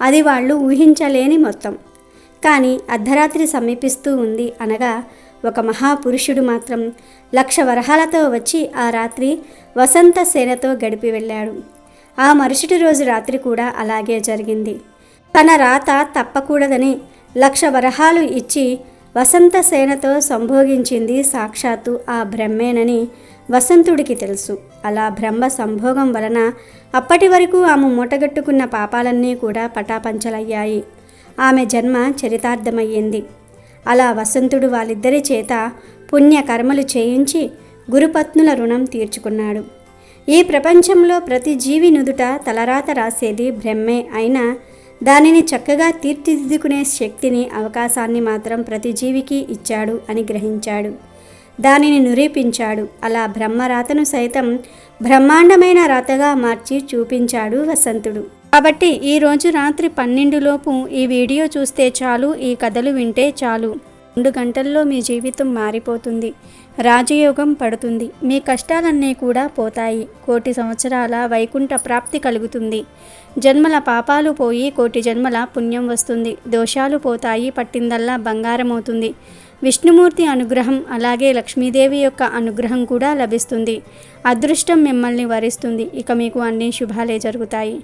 అది వాళ్ళు ఊహించలేని మొత్తం. కానీ అర్ధరాత్రి సమీపిస్తూ ఉంది అనగా ఒక మహాపురుషుడు మాత్రం 1,00,000 వరహాలతో వచ్చి ఆ రాత్రి వసంత సేనతో గడిపి వెళ్ళాడు. ఆ మరుసటి రోజు రాత్రి కూడా అలాగే జరిగింది. తన రాత తప్పకూడదని 1,00,000 వరహాలు ఇచ్చి వసంత సేనతో సంభోగించింది సాక్షాత్తు ఆ బ్రహ్మేనని వసంతుడికి తెలుసు. అలా బ్రహ్మ సంభోగం వలన అప్పటి వరకు ఆమె మూటగట్టుకున్న పాపాలన్నీ కూడా పటాపంచలయ్యాయి. ఆమె జన్మ చరితార్థమయ్యింది. అలా వసంతుడు వాళ్ళిద్దరి చేత పుణ్యకర్మలు చేయించి గురుపత్నుల రుణం తీర్చుకున్నాడు. ఈ ప్రపంచంలో ప్రతి జీవి నుదుట తలరాత రాసేది బ్రహ్మే అయినా దానిని చక్కగా తీర్చిదిద్దుకునే శక్తిని, అవకాశాన్ని మాత్రం ప్రతి జీవికి ఇచ్చాడు అని గ్రహించాడు. దానిని నిరూపించాడు. అలా బ్రహ్మరాతను సైతం బ్రహ్మాండమైన రాతగా మార్చి చూపించాడు వసంతుడు. కాబట్టి ఈరోజు రాత్రి 12 ఈ వీడియో చూస్తే చాలు, ఈ కథలు వింటే చాలు. 2 గంటల్లో మీ జీవితం మారిపోతుంది. రాజయోగం పడుతుంది. మీ కష్టాలన్నీ కూడా పోతాయి. 1,000,000 సంవత్సరాల వైకుంఠ ప్రాప్తి కలుగుతుంది. జన్మల పాపాలు పోయి 1,000,000 జన్మల పుణ్యం వస్తుంది. దోషాలు పోతాయి. పట్టిందల్లా బంగారం అవుతుంది. విష్ణుమూర్తి అనుగ్రహం అలాగే లక్ష్మీదేవి యొక్క అనుగ్రహం కూడా లభిస్తుంది. అదృష్టం మిమ్మల్ని వరిస్తుంది. ఇక మీకు అన్ని శుభాలే జరుగుతాయి.